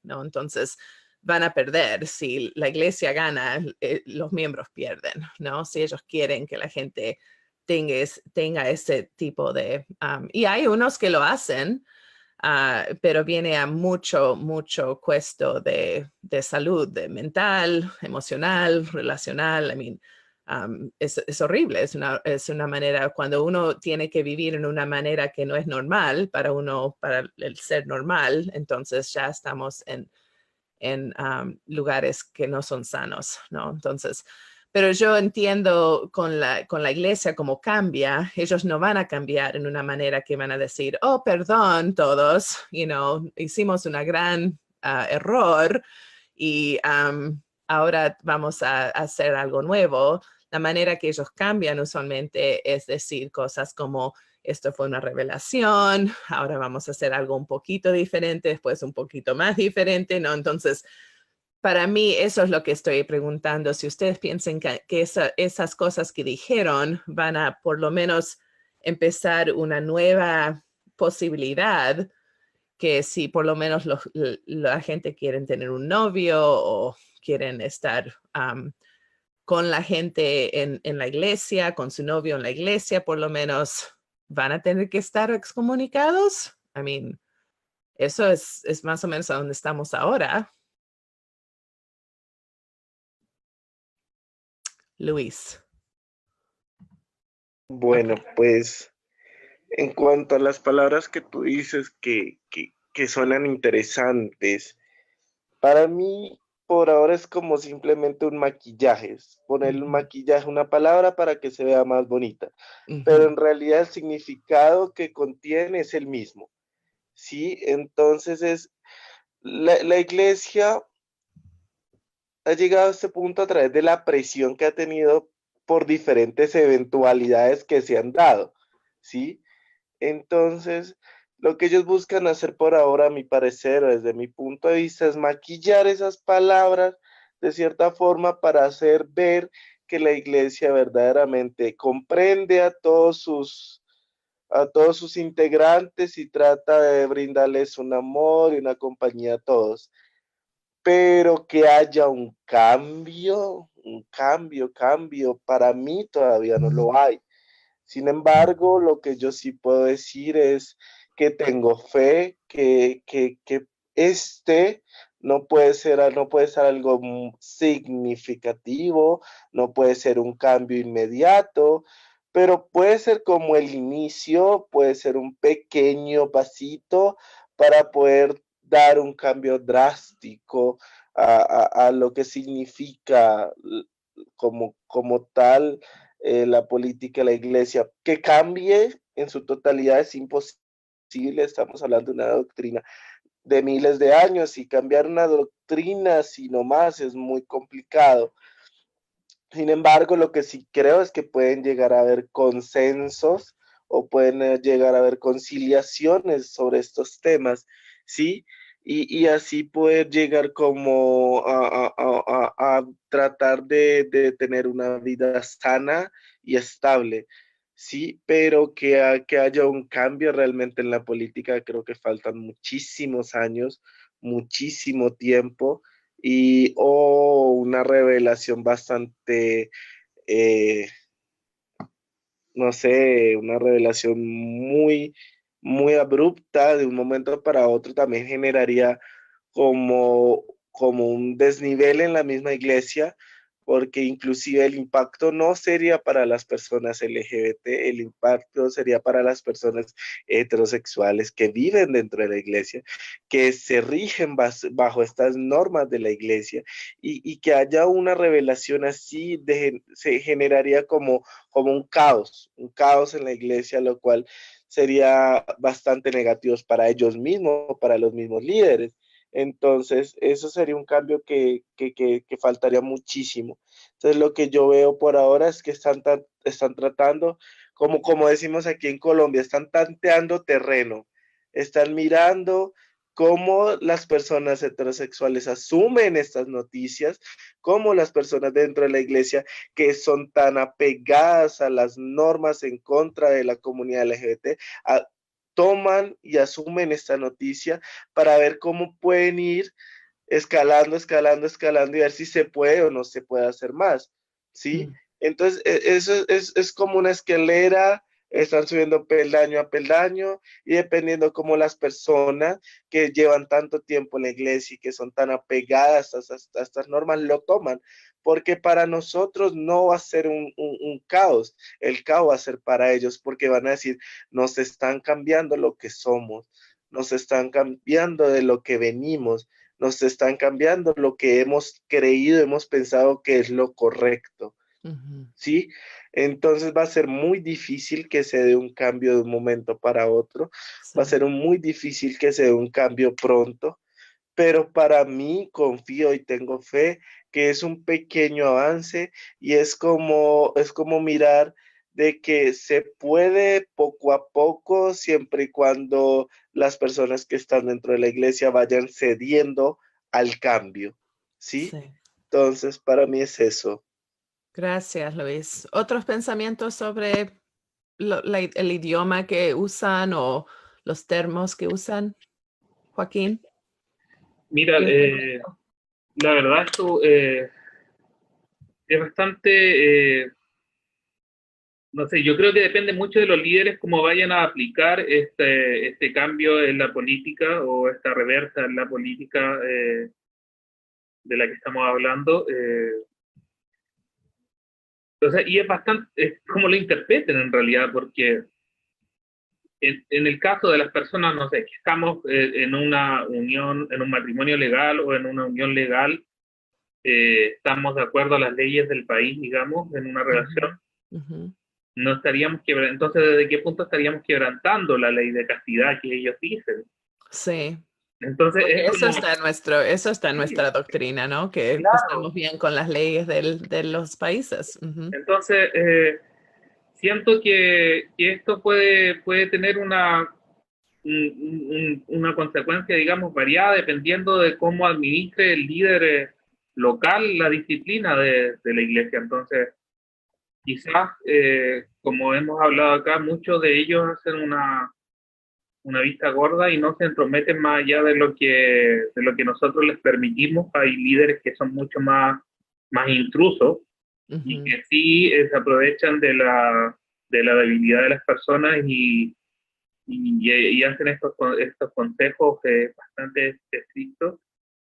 ¿no? Entonces van a perder. Si la iglesia gana, los miembros pierden, ¿no? Si ellos quieren que la gente tenga ese tipo de... y hay unos que lo hacen, pero viene a mucho cuesto de salud, de mental, emocional, relacional. I mean, es horrible, es una manera, cuando uno tiene que vivir en una manera que no es normal para el ser normal, entonces ya estamos en lugares que no son sanos, ¿no? Entonces, pero yo entiendo con la iglesia cómo cambia, ellos no van a cambiar en una manera que van a decir, oh, perdón todos, hicimos una gran error y ahora vamos a hacer algo nuevo. La manera que ellos cambian usualmente es decir cosas como, esto fue una revelación, ahora vamos a hacer algo un poquito diferente, después un poquito más diferente, ¿no? Entonces, para mí eso es lo que estoy preguntando, si ustedes piensan que esas cosas que dijeron van a por lo menos empezar una nueva posibilidad, que si por lo menos la gente quiere tener un novio o quieren estar con la gente en la iglesia, con su novio en la iglesia, por lo menos van a tener que estar excomunicados. I mean, eso es más o menos a donde estamos ahora. Luis. Bueno, Okay. pues en cuanto a las palabras que tú dices que suenan interesantes, para mí por ahora es como simplemente un maquillaje, es ponerle un maquillaje, una palabra para que se vea más bonita, pero en realidad el significado que contiene es el mismo, ¿sí? Entonces la iglesia ha llegado a este punto a través de la presión que ha tenido por diferentes eventualidades que se han dado, ¿sí? Entonces, lo que ellos buscan hacer por ahora, a mi parecer, desde mi punto de vista, es maquillar esas palabras de cierta forma para hacer ver que la iglesia verdaderamente comprende a todos sus integrantes y trata de brindarles un amor y una compañía a todos. Pero que haya un cambio, para mí todavía no lo hay. Sin embargo, lo que yo sí puedo decir es que tengo fe que este no puede ser algo significativo, no puede ser un cambio inmediato, pero puede ser como el inicio, puede ser un pequeño pasito para poder dar un cambio drástico a lo que significa como tal la política de la iglesia. Que cambie en su totalidad es imposible, estamos hablando de una doctrina de miles de años y cambiar una doctrina, si no más, es muy complicado. Sin embargo, lo que sí creo es que pueden llegar a haber consensos o pueden llegar a haber conciliaciones sobre estos temas, ¿sí? Y así poder llegar como a tratar de tener una vida sana y estable, ¿sí? Pero que haya un cambio realmente en la política, creo que faltan muchísimos años, muchísimo tiempo y una revelación bastante, eh, no sé, una revelación muy, muy abrupta de un momento para otro también generaría como un desnivel en la misma iglesia, porque inclusive el impacto no sería para las personas LGBT, el impacto sería para las personas heterosexuales que viven dentro de la iglesia, que se rigen bajo estas normas de la iglesia y que haya una revelación así, se generaría como un caos en la iglesia, lo cual sería bastante negativo para ellos mismos, para los mismos líderes. Entonces, eso sería un cambio que faltaría muchísimo. Entonces, lo que yo veo por ahora es que están tratando, como decimos aquí en Colombia, están tanteando terreno, están mirando cómo las personas heterosexuales asumen estas noticias, cómo las personas dentro de la iglesia que son tan apegadas a las normas en contra de la comunidad LGBT, toman y asumen esta noticia para ver cómo pueden ir escalando, escalando, escalando y ver si se puede o no se puede hacer más, ¿sí? Entonces, eso es como una escalera, están subiendo peldaño a peldaño y dependiendo cómo las personas que llevan tanto tiempo en la iglesia y que son tan apegadas a estas normas lo toman, porque para nosotros no va a ser un caos, el caos va a ser para ellos, porque van a decir, nos están cambiando lo que somos, nos están cambiando de lo que venimos, nos están cambiando lo que hemos creído, hemos pensado que es lo correcto, ¿sí? Entonces va a ser muy difícil que se dé un cambio de un momento para otro, Sí. va a ser muy difícil que se dé un cambio pronto, pero para mí confío y tengo fe que es un pequeño avance y es como mirar de que se puede poco a poco, siempre y cuando las personas que están dentro de la iglesia vayan cediendo al cambio, ¿sí? Sí. Entonces, para mí es eso. Gracias, Luis. ¿Otros pensamientos sobre el idioma que usan o los termos que usan, Joaquín? Mira, la verdad esto es bastante, no sé, yo creo que depende mucho de los líderes cómo vayan a aplicar este cambio en la política o esta reversa en la política de la que estamos hablando. Entonces, y es bastante, es como lo interpreten en realidad, porque en el caso de las personas, no sé, que estamos en una unión, en un matrimonio legal o en una unión legal, estamos de acuerdo a las leyes del país, digamos, en una relación, no estaríamos quebrantando, entonces, ¿desde qué punto estaríamos quebrantando la ley de castidad que ellos dicen? Sí. Entonces, Porque es como, eso está en nuestra doctrina, ¿no? Que claro, estamos bien con las leyes de los países. entonces, siento que esto puede tener una consecuencia, digamos, variada dependiendo de cómo administre el líder local la disciplina de la iglesia. Entonces, quizás, como hemos hablado acá, muchos de ellos hacen una vista gorda y no se entrometen más allá de lo que nosotros les permitimos. Hay líderes que son mucho más intrusos y que sí se aprovechan de la debilidad de las personas y hacen estos consejos bastante estrictos.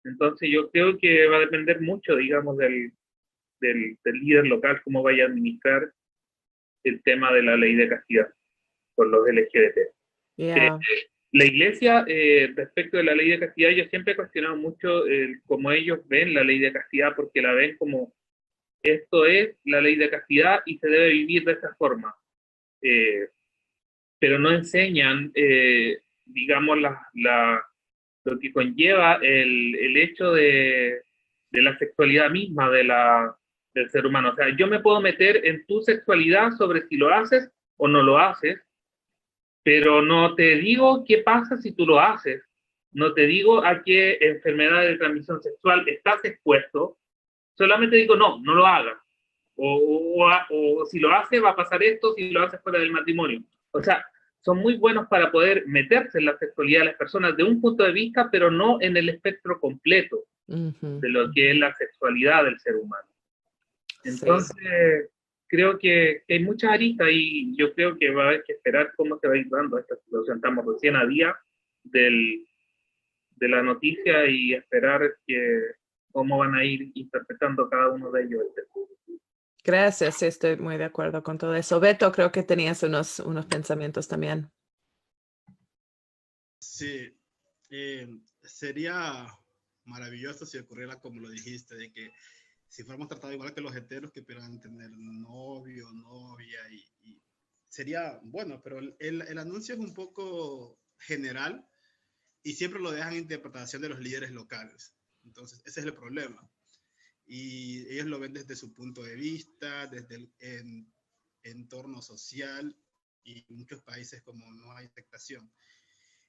Entonces yo creo que va a depender mucho, digamos, del líder local, cómo vaya a administrar el tema de la ley de castidad por los LGBT. Yeah. La iglesia, respecto de la ley de castidad, yo siempre he cuestionado mucho cómo ellos ven la ley de castidad, porque la ven como esto es la ley de castidad y se debe vivir de esa forma. Pero no enseñan, digamos, lo que conlleva el hecho de la sexualidad misma del ser humano. O sea, yo me puedo meter en tu sexualidad sobre si lo haces o no lo haces, pero no te digo qué pasa si tú lo haces. No te digo a qué enfermedad de transmisión sexual estás expuesto. Solamente digo, no lo hagas. O si lo hace, va a pasar esto, si lo hace fuera del matrimonio. O sea, son muy buenos para poder meterse en la sexualidad de las personas de un punto de vista, pero no en el espectro completo de lo que es la sexualidad del ser humano. Entonces, creo que hay muchas aristas y yo creo que va a haber que esperar cómo se va a ir dando esta situación. Estamos recién a día de la noticia y esperar cómo van a ir interpretando cada uno de ellos. Gracias, sí, estoy muy de acuerdo con todo eso. Beto, creo que tenías unos pensamientos también. Sí, sería maravilloso si ocurriera como lo dijiste, de que si fuéramos tratados igual que los heteros que pudieran tener novio, novia, y sería bueno, pero el anuncio es un poco general y siempre lo dejan a interpretación de los líderes locales. Entonces, ese es el problema. Y ellos lo ven desde su punto de vista, desde el entorno social, y en muchos países como no hay aceptación.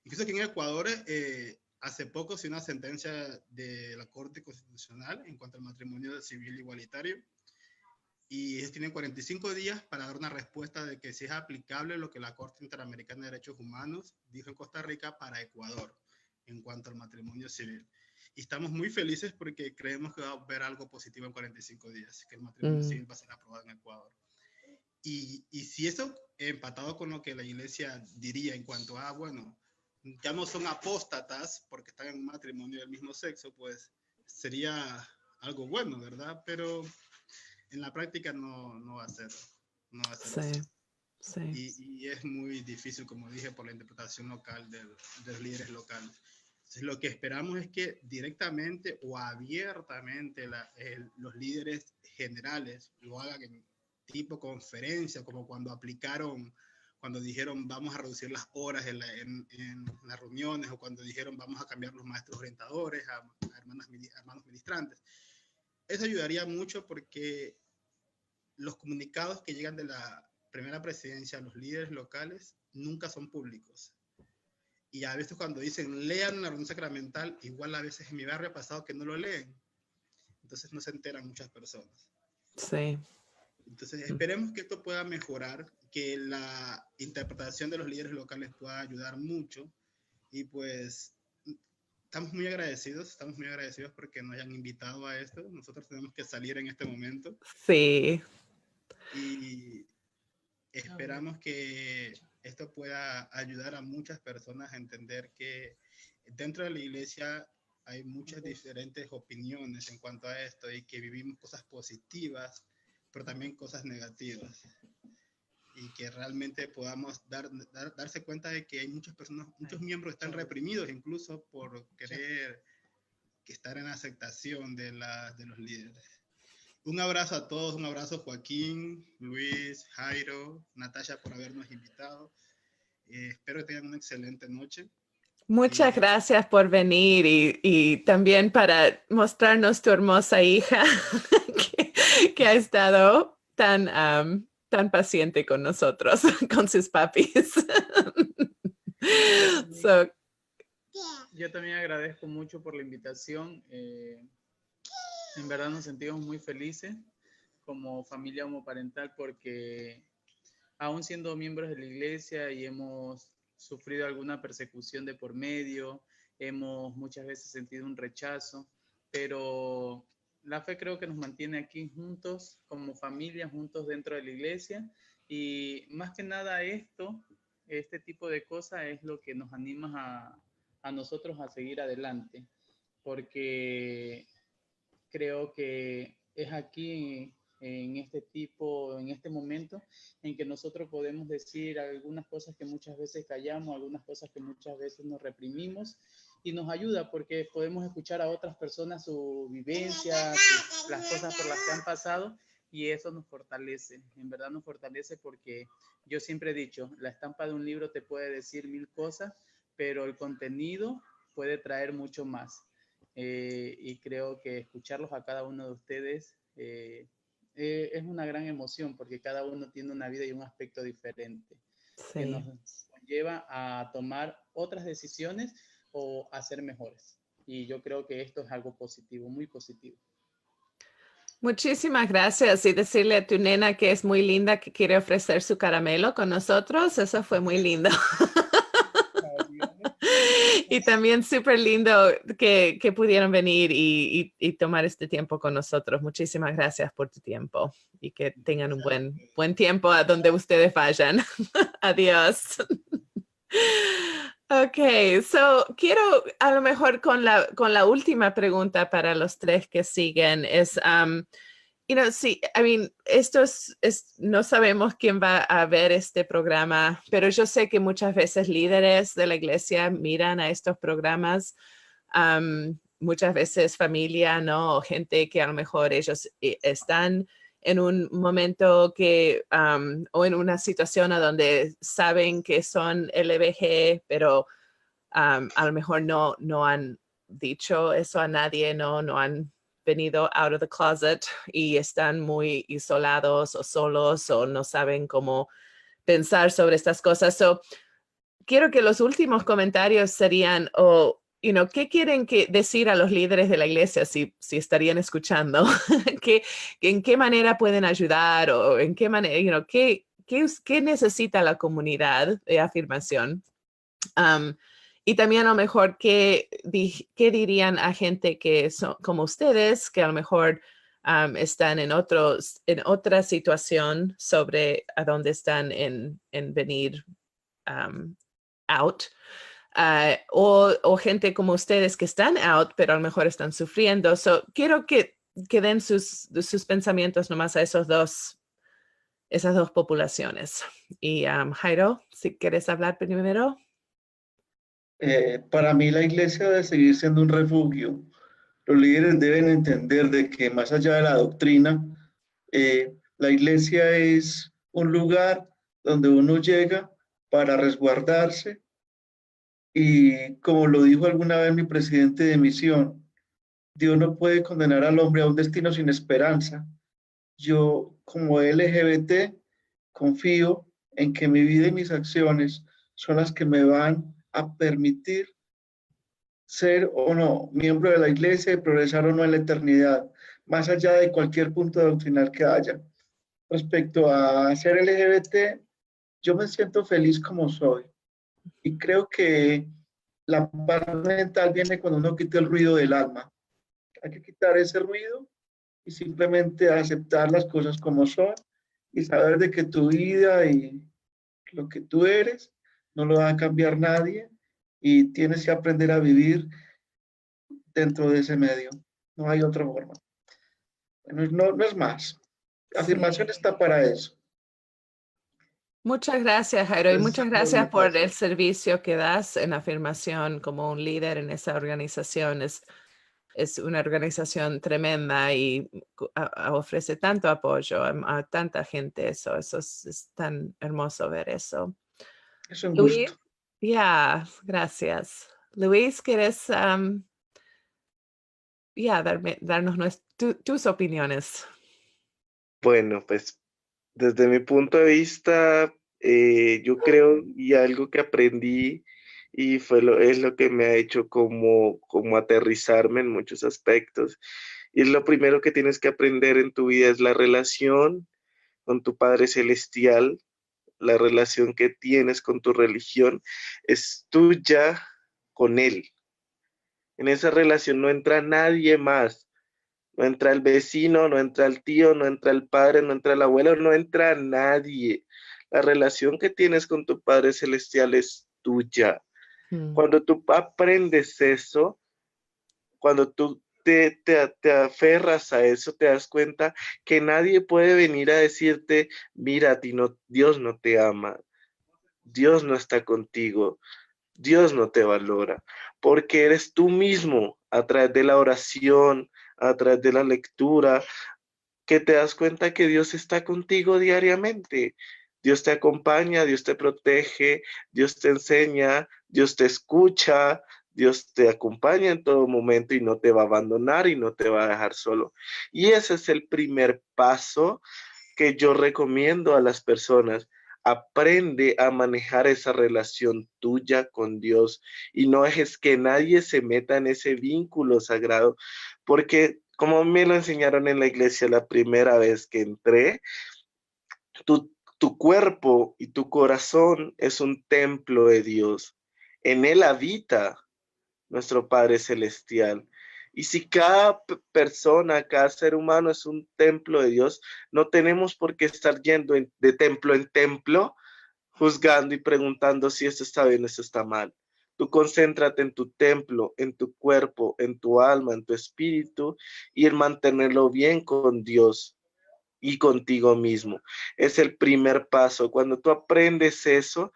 Incluso aquí en Ecuador, hace poco se una sentencia de la Corte Constitucional en cuanto al matrimonio civil igualitario, y ellos tienen 45 días para dar una respuesta de que si es aplicable lo que la Corte Interamericana de Derechos Humanos dijo en Costa Rica para Ecuador en cuanto al matrimonio civil. Y estamos muy felices porque creemos que va a haber algo positivo en 45 días, que el matrimonio civil va a ser aprobado en Ecuador. Y si eso empatado con lo que la iglesia diría en cuanto a, bueno, ya no son apóstatas porque están en un matrimonio del mismo sexo, pues sería algo bueno, ¿verdad? Pero en la práctica no va a ser. No va a ser así. Sí. Y es muy difícil, como dije, por la interpretación local de los líderes locales. Entonces, lo que esperamos es que directamente o abiertamente los líderes generales lo hagan en tipo conferencia, como cuando dijeron vamos a reducir las horas en las reuniones, o cuando dijeron vamos a cambiar los maestros orientadores a hermanos ministrantes. Eso ayudaría mucho porque los comunicados que llegan de la primera presidencia a los líderes locales nunca son públicos. Y a veces cuando dicen lean la reunión sacramental, igual a veces en mi barrio ha pasado que no lo leen. Entonces no se enteran muchas personas. Sí. Entonces esperemos que esto pueda mejorar, que la interpretación de los líderes locales pueda ayudar mucho. Y pues estamos muy agradecidos porque nos hayan invitado a esto. Nosotros tenemos que salir en este momento. Sí. Y esperamos que esto pueda ayudar a muchas personas a entender que dentro de la iglesia hay muchas diferentes opiniones en cuanto a esto y que vivimos cosas positivas, pero también cosas negativas. Y que realmente podamos darse cuenta de que hay muchas personas, muchos miembros están reprimidos incluso por querer estar en aceptación de los líderes. Un abrazo a todos, un abrazo Joaquín, Luis, Jairo, Natasha por habernos invitado. Espero que tengan una excelente noche. Muchas gracias por venir y también para mostrarnos tu hermosa hija que ha estado tan paciente con nosotros, con sus papis. Yo también agradezco mucho por la invitación. En verdad nos sentimos muy felices como familia homoparental porque aún siendo miembros de la iglesia y hemos sufrido alguna persecución de por medio, hemos muchas veces sentido un rechazo, pero la fe creo que nos mantiene aquí juntos como familia, juntos dentro de la iglesia, y más que nada este tipo de cosas es lo que nos anima a nosotros a seguir adelante, porque creo que es aquí en este momento en que nosotros podemos decir algunas cosas que muchas veces callamos, algunas cosas que muchas veces nos reprimimos, y nos ayuda porque podemos escuchar a otras personas su vivencia, las cosas por las que han pasado, y eso nos fortalece, en verdad nos fortalece, porque yo siempre he dicho, la estampa de un libro te puede decir 1000 cosas, pero el contenido puede traer mucho más. Y creo que escucharlos a cada uno de ustedes es una gran emoción, porque cada uno tiene una vida y un aspecto diferente, que nos lleva a tomar otras decisiones o a ser mejores. Y yo creo que esto es algo positivo, muy positivo. Muchísimas gracias, y decirle a tu nena que es muy linda, que quiere ofrecer su caramelo con nosotros, eso fue muy lindo. Y también súper lindo que pudieron venir y tomar este tiempo con nosotros. Muchísimas gracias por tu tiempo y que tengan un buen tiempo a donde ustedes vayan. Adiós. Ok, so quiero a lo mejor con la última pregunta para los tres que siguen es, sí, esto no sabemos quién va a ver este programa, pero yo sé que muchas veces líderes de la iglesia miran a estos programas, muchas veces familia, ¿no? O gente que a lo mejor ellos están en un momento o en una situación a donde saben que son LBG, pero a lo mejor no han dicho eso a nadie, no han venido out of the closet y están muy isolados o solos o no saben cómo pensar sobre estas cosas. So, quiero que los últimos comentarios serían, ¿qué quieren decir a los líderes de la iglesia si estarían escuchando? ¿En qué manera pueden ayudar o en qué manera, qué necesita la comunidad de afirmación? Y también a lo mejor, ¿qué dirían a gente que son como ustedes, que a lo mejor están en otra situación sobre a dónde están en venir out? O gente como ustedes que están out, pero a lo mejor están sufriendo. So, quiero que den sus pensamientos nomás a esas dos poblaciones. Y Jairo, si quieres hablar primero. Para mí la iglesia debe seguir siendo un refugio. Los líderes deben entender de que más allá de la doctrina, la iglesia es un lugar donde uno llega para resguardarse y, como lo dijo alguna vez mi presidente de misión, Dios no puede condenar al hombre a un destino sin esperanza. Yo, como LGBT, confío en que mi vida y mis acciones son las que me van a permitir ser o no miembro de la iglesia y progresar o no en la eternidad, más allá de cualquier punto doctrinal que haya. Respecto a ser LGBT, yo me siento feliz como soy y creo que la paz mental viene cuando uno quita el ruido del alma. Hay que quitar ese ruido y simplemente aceptar las cosas como son y saber de que tu vida y lo que tú eres no lo va a cambiar nadie y tienes que aprender a vivir dentro de ese medio. No hay otra forma. No es más. La afirmación está para eso. Muchas gracias, Jairo, y muchas gracias por gracias. el servicio que das en afirmación como un líder en esa organización. Es una organización tremenda y ofrece tanto apoyo a tanta gente. Eso es tan hermoso ver eso. Es un Luis, gusto. gracias. Luis, ¿quieres darnos tus opiniones? Bueno, pues desde mi punto de vista, yo creo, y algo que aprendí y es lo que me ha hecho como aterrizarme en muchos aspectos, y es lo primero que tienes que aprender en tu vida, es la relación con tu Padre Celestial. La relación que tienes con tu religión es tuya con Él. En esa relación no entra nadie más. No entra el vecino, no entra el tío, no entra el padre, no entra el abuelo, no entra nadie. La relación que tienes con tu Padre Celestial es tuya. Cuando tú aprendes eso, cuando tú te aferras a eso, te das cuenta que nadie puede venir a decirte, mira, a ti no, Dios no te ama, Dios no está contigo, Dios no te valora, porque eres tú mismo a través de la oración, a través de la lectura, que te das cuenta que Dios está contigo diariamente. Dios te acompaña, Dios te protege, Dios te enseña, Dios te escucha, Dios te acompaña en todo momento y no te va a abandonar y no te va a dejar solo. Y ese es el primer paso que yo recomiendo a las personas. Aprende a manejar esa relación tuya con Dios y no dejes que nadie se meta en ese vínculo sagrado, porque como me lo enseñaron en la iglesia la primera vez que entré, tu cuerpo y tu corazón es un templo de Dios. En él habita nuestro Padre Celestial. Y si cada persona, cada ser humano es un templo de Dios, no tenemos por qué estar yendo de templo en templo, juzgando y preguntando si esto está bien o esto está mal. Tú concéntrate en tu templo, en tu cuerpo, en tu alma, en tu espíritu y en mantenerlo bien con Dios y contigo mismo. Es el primer paso. Cuando tú aprendes eso,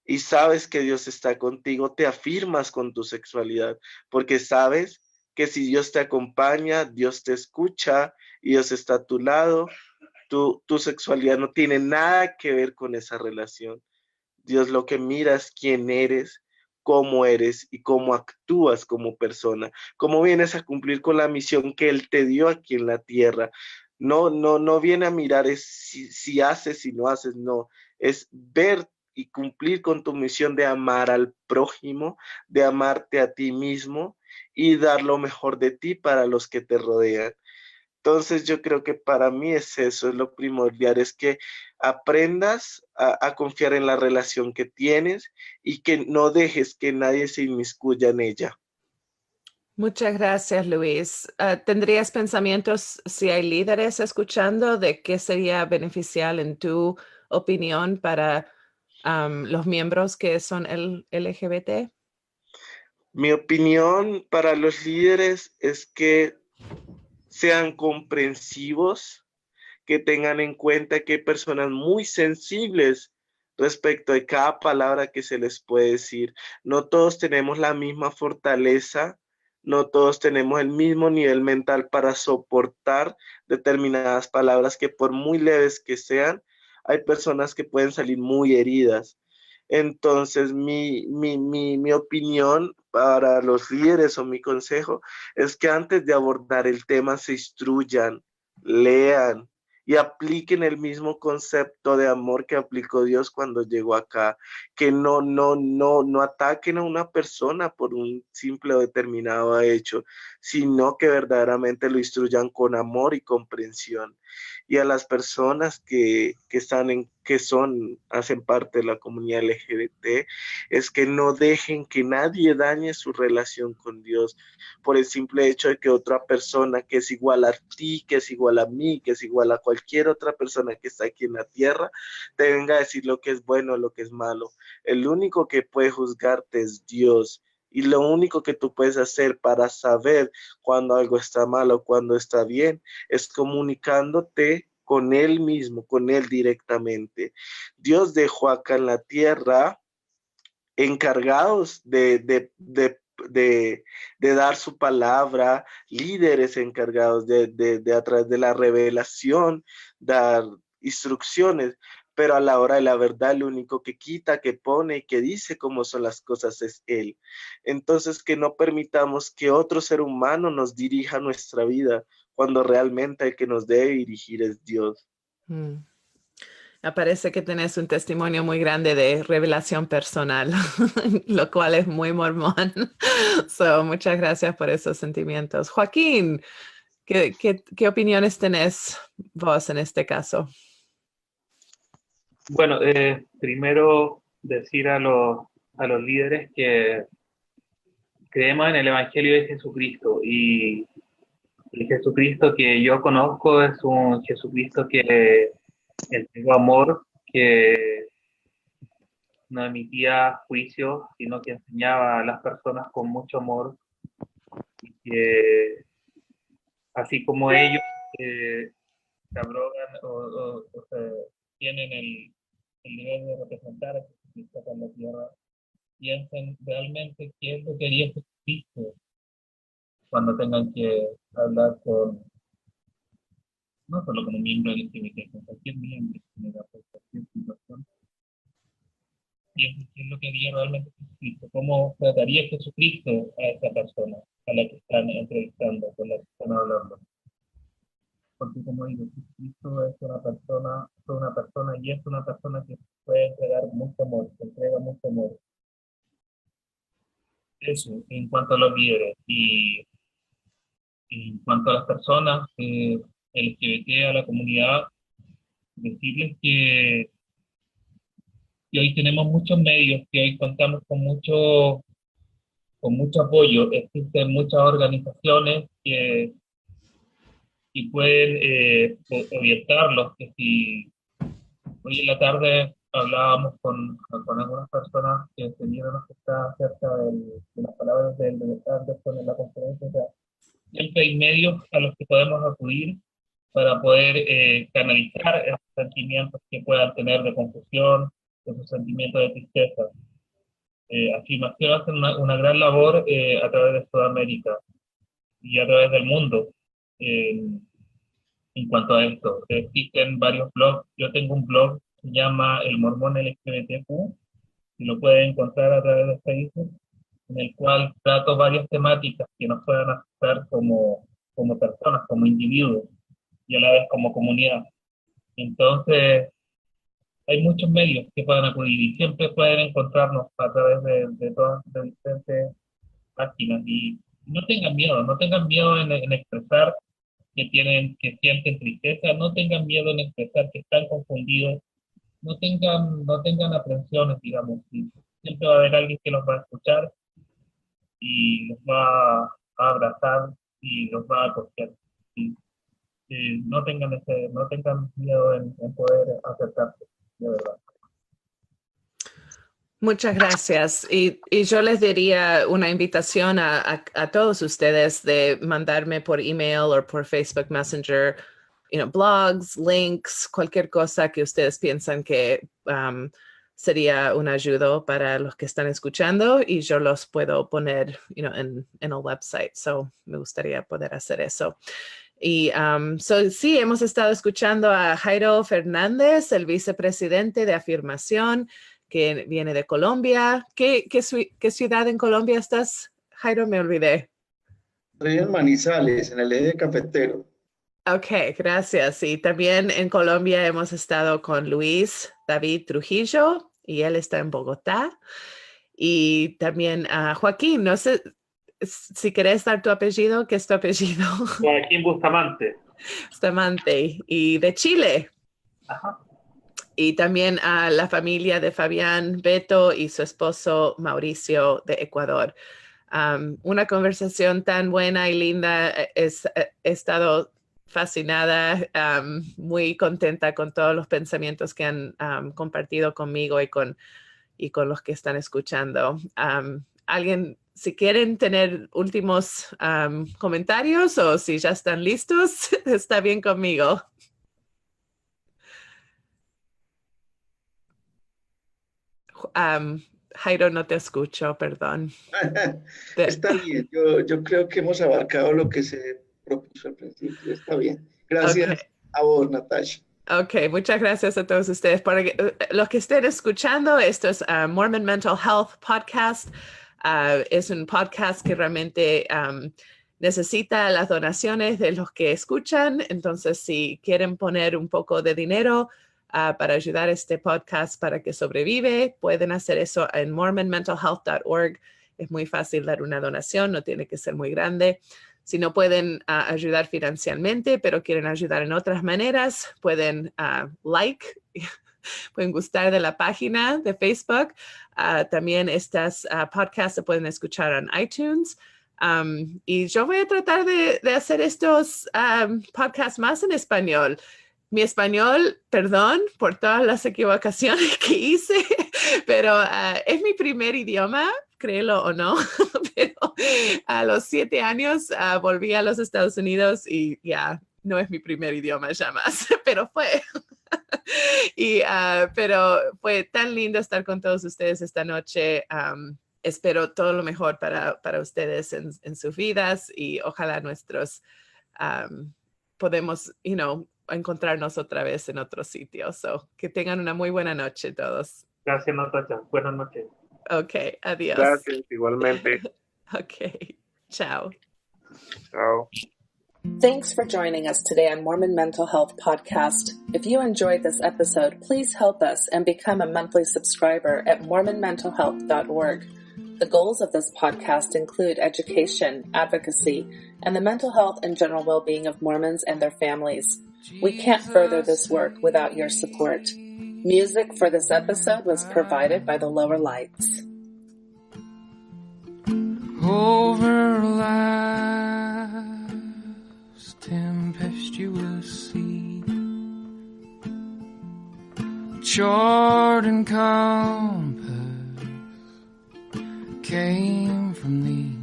y sabes que Dios está contigo, te afirmas con tu sexualidad, porque sabes que si Dios te acompaña, Dios te escucha y Dios está a tu lado, tu sexualidad no tiene nada que ver con esa relación. Dios lo que mira es quién eres, cómo eres y cómo actúas como persona, cómo vienes a cumplir con la misión que Él te dio aquí en la tierra. No viene a mirar es si haces, si no haces, no, es ver y cumplir con tu misión de amar al prójimo, de amarte a ti mismo y dar lo mejor de ti para los que te rodean. Entonces yo creo que para mí es eso, es lo primordial, es que aprendas a confiar en la relación que tienes y que no dejes que nadie se inmiscuya en ella. Muchas gracias, Luis. ¿Tendrías pensamientos, si hay líderes escuchando, de qué sería beneficial en tu opinión para los miembros que son el LGBT? Mi opinión para los líderes es que sean comprensivos, que tengan en cuenta que hay personas muy sensibles respecto de cada palabra que se les puede decir. No todos tenemos la misma fortaleza, no todos tenemos el mismo nivel mental para soportar determinadas palabras que por muy leves que sean, hay personas que pueden salir muy heridas. Entonces, mi opinión para los líderes o mi consejo es que antes de abordar el tema se instruyan, lean y apliquen el mismo concepto de amor que aplicó Dios cuando llegó acá, que no ataquen a una persona por un simple o determinado hecho, sino que verdaderamente lo instruyan con amor y comprensión. Y a las personas hacen parte de la comunidad LGBT, es que no dejen que nadie dañe su relación con Dios por el simple hecho de que otra persona que es igual a ti, que es igual a mí, que es igual a cualquier otra persona que está aquí en la tierra, te venga a decir lo que es bueno o lo que es malo. El único que puede juzgarte es Dios. Y lo único que tú puedes hacer para saber cuando algo está mal o cuando está bien es comunicándote con Él mismo, con Él directamente. Dios dejó acá en la tierra encargados de dar su palabra, líderes encargados de a través de la revelación, dar instrucciones, pero a la hora de la verdad, el único que quita, que pone y que dice cómo son las cosas es Él. Entonces, que no permitamos que otro ser humano nos dirija nuestra vida, cuando realmente el que nos debe dirigir es Dios. Me parece que tenés un testimonio muy grande de revelación personal, lo cual es muy mormón. Muchas gracias por esos sentimientos. Joaquín, ¿qué opiniones tenés vos en este caso? Bueno, primero decir a los líderes que creemos en el Evangelio de Jesucristo, y el Jesucristo que yo conozco es un Jesucristo que entregó amor, que no emitía juicios, sino que enseñaba a las personas con mucho amor, y que así como ellos se abrogan o tienen el deber de representar a Jesucristo en la tierra, piensen realmente qué es lo que haría Jesucristo cuando tengan que hablar con, no solo con un miembro del LGBT, con cualquier miembro que por cualquier situación. Piensen qué es lo que haría realmente Jesucristo, cómo trataría Jesucristo a esa persona a la que están entrevistando, con la que están hablando. Porque como digo, Jesucristo es una persona y es una persona que puede entregar mucho amor, que entrega mucho amor. Eso, en cuanto a los líderes. Y en cuanto a las personas LGBT, a la comunidad, decirles que hoy tenemos muchos medios, que hoy contamos con mucho apoyo. Existen muchas organizaciones que pueden orientarlos, que si hoy en la tarde hablábamos con algunas personas que tenían que estar cerca de las palabras del Anderson en la conferencia. O sea, siempre hay medios a los que podemos acudir para poder canalizar esos sentimientos que puedan tener de confusión, esos sentimientos de tristeza. Afirmación hace una gran labor a través de Sudamérica y a través del mundo. En cuanto a esto, existen varios blogs. Yo tengo un blog que se llama El Mormón LGBTQ, y lo pueden encontrar a través de Facebook, en el cual trato varias temáticas que nos puedan afectar como personas, como individuos, y a la vez como comunidad. Entonces, hay muchos medios que puedan acudir y siempre pueden encontrarnos a través de todas las diferentes páginas. Y no tengan miedo en expresar que sienten tristeza, no tengan miedo en expresar que están confundidos, no tengan aprensiones, digamos. Siempre va a haber alguien que los va a escuchar y los va a abrazar y los va a acoger. No tengan miedo en poder acercarse, de verdad. Muchas gracias. Y yo les diría una invitación a todos ustedes de mandarme por email o por Facebook Messenger, blogs, links, cualquier cosa que ustedes piensan que sería una ayuda para los que están escuchando, y yo los puedo poner en el website. So me gustaría poder hacer eso. Y sí, hemos estado escuchando a Jairo Fernández, el vicepresidente de Afirmación, que viene de Colombia. ¿Qué ciudad en Colombia estás, Jairo? Me olvidé. Estoy en Manizales, en el eje cafetero. Ok, gracias. Y también en Colombia hemos estado con Luis David Trujillo, y él está en Bogotá. Y también a Joaquín, no sé si querés dar tu apellido. ¿Qué es tu apellido? Joaquín Bustamante. Bustamante, y de Chile. Ajá. Y también a la familia de Fabián Beto y su esposo Mauricio de Ecuador. Una conversación tan buena y linda. He estado fascinada, muy contenta con todos los pensamientos que han compartido conmigo y con los que están escuchando. Alguien, si quieren tener últimos comentarios, o si ya están listos, está bien conmigo. Jairo, no te escucho, perdón. Está bien, yo creo que hemos abarcado lo que se propuso al principio. Está bien. Gracias a vos, Natasha. Ok, muchas gracias a todos ustedes. Para los que estén escuchando, esto es Mormon Mental Health Podcast. Es un podcast que realmente necesita las donaciones de los que escuchan. Entonces, si quieren poner un poco de dinero para ayudar a este podcast para que sobrevive, pueden hacer eso en mormonmentalhealth.org. Es muy fácil dar una donación, no tiene que ser muy grande. Si no pueden ayudar financieramente, pero quieren ayudar en otras maneras, pueden pueden gustar de la página de Facebook. También estas podcasts se pueden escuchar en iTunes. Y yo voy a tratar de hacer estos podcasts más en español. mi español, perdón por todas las equivocaciones que hice, pero es mi primer idioma, créelo o no, pero a los 7 años volví a los Estados Unidos y ya no es mi primer idioma ya más, pero fue. Pero fue tan lindo estar con todos ustedes esta noche. Espero todo lo mejor para ustedes en sus vidas y ojalá nuestros podemos, encontrarnos otra vez en otro sitio. So, que tengan una muy buena noche todos. Gracias, Natasha. Buenas noches. Ok, adiós. Gracias, igualmente. Ok, chao. Chao. Thanks for joining us today on Mormon Mental Health Podcast. If you enjoyed this episode, please help us and become a monthly subscriber at mormonmentalhealth.org. The goals of this podcast include education, advocacy, and the mental health and general well-being of Mormons and their families. We can't further this work without your support. Music for this episode was provided by the Lower Lights. Over life's tempestuous sea, chart and compass came from thee.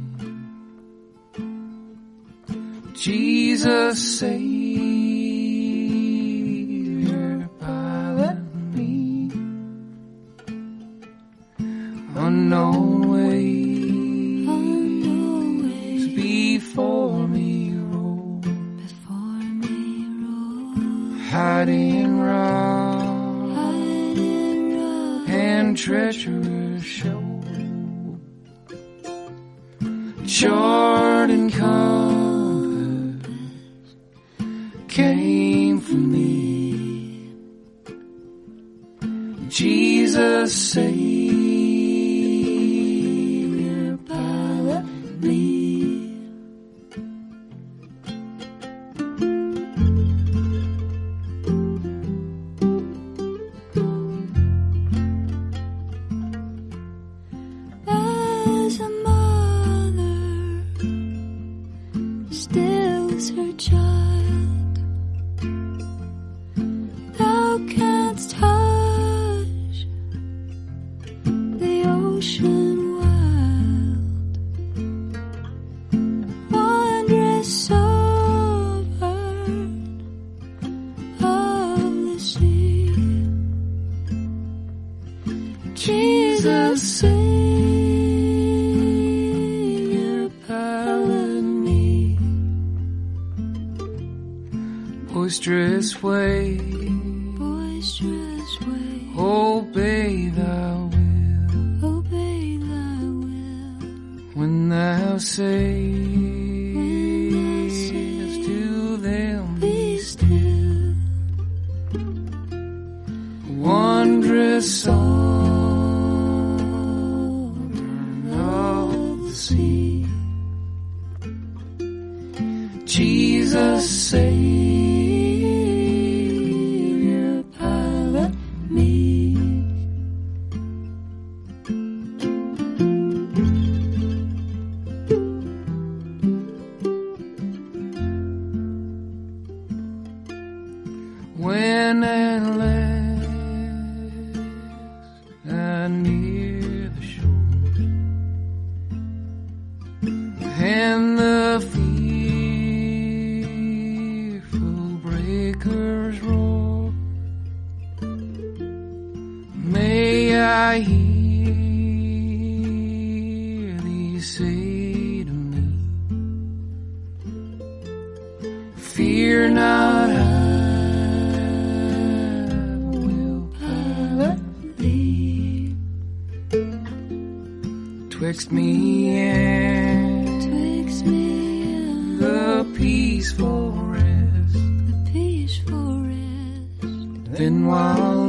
Jesus, Savior, pilot me. Unknown ways before me roll. Hiding rock and treacherous show. Chart and compass came from thee. Jesus, Savior, pilot me. As a mother stills her child, thou canst hush the ocean wild, wondrous sovereign of the sea. Jesus, Savior, pilot me. Boisterous wave, obey thy will. When thou sayest to them, be still. Wondrous sovereign of the sea. Jesus, Savior, pilot me. When at last I near the shore and the fearful breakers roar, may I hear thee say to me, fear not, I will pilot thee. Twixt me and the peaceful rest, then while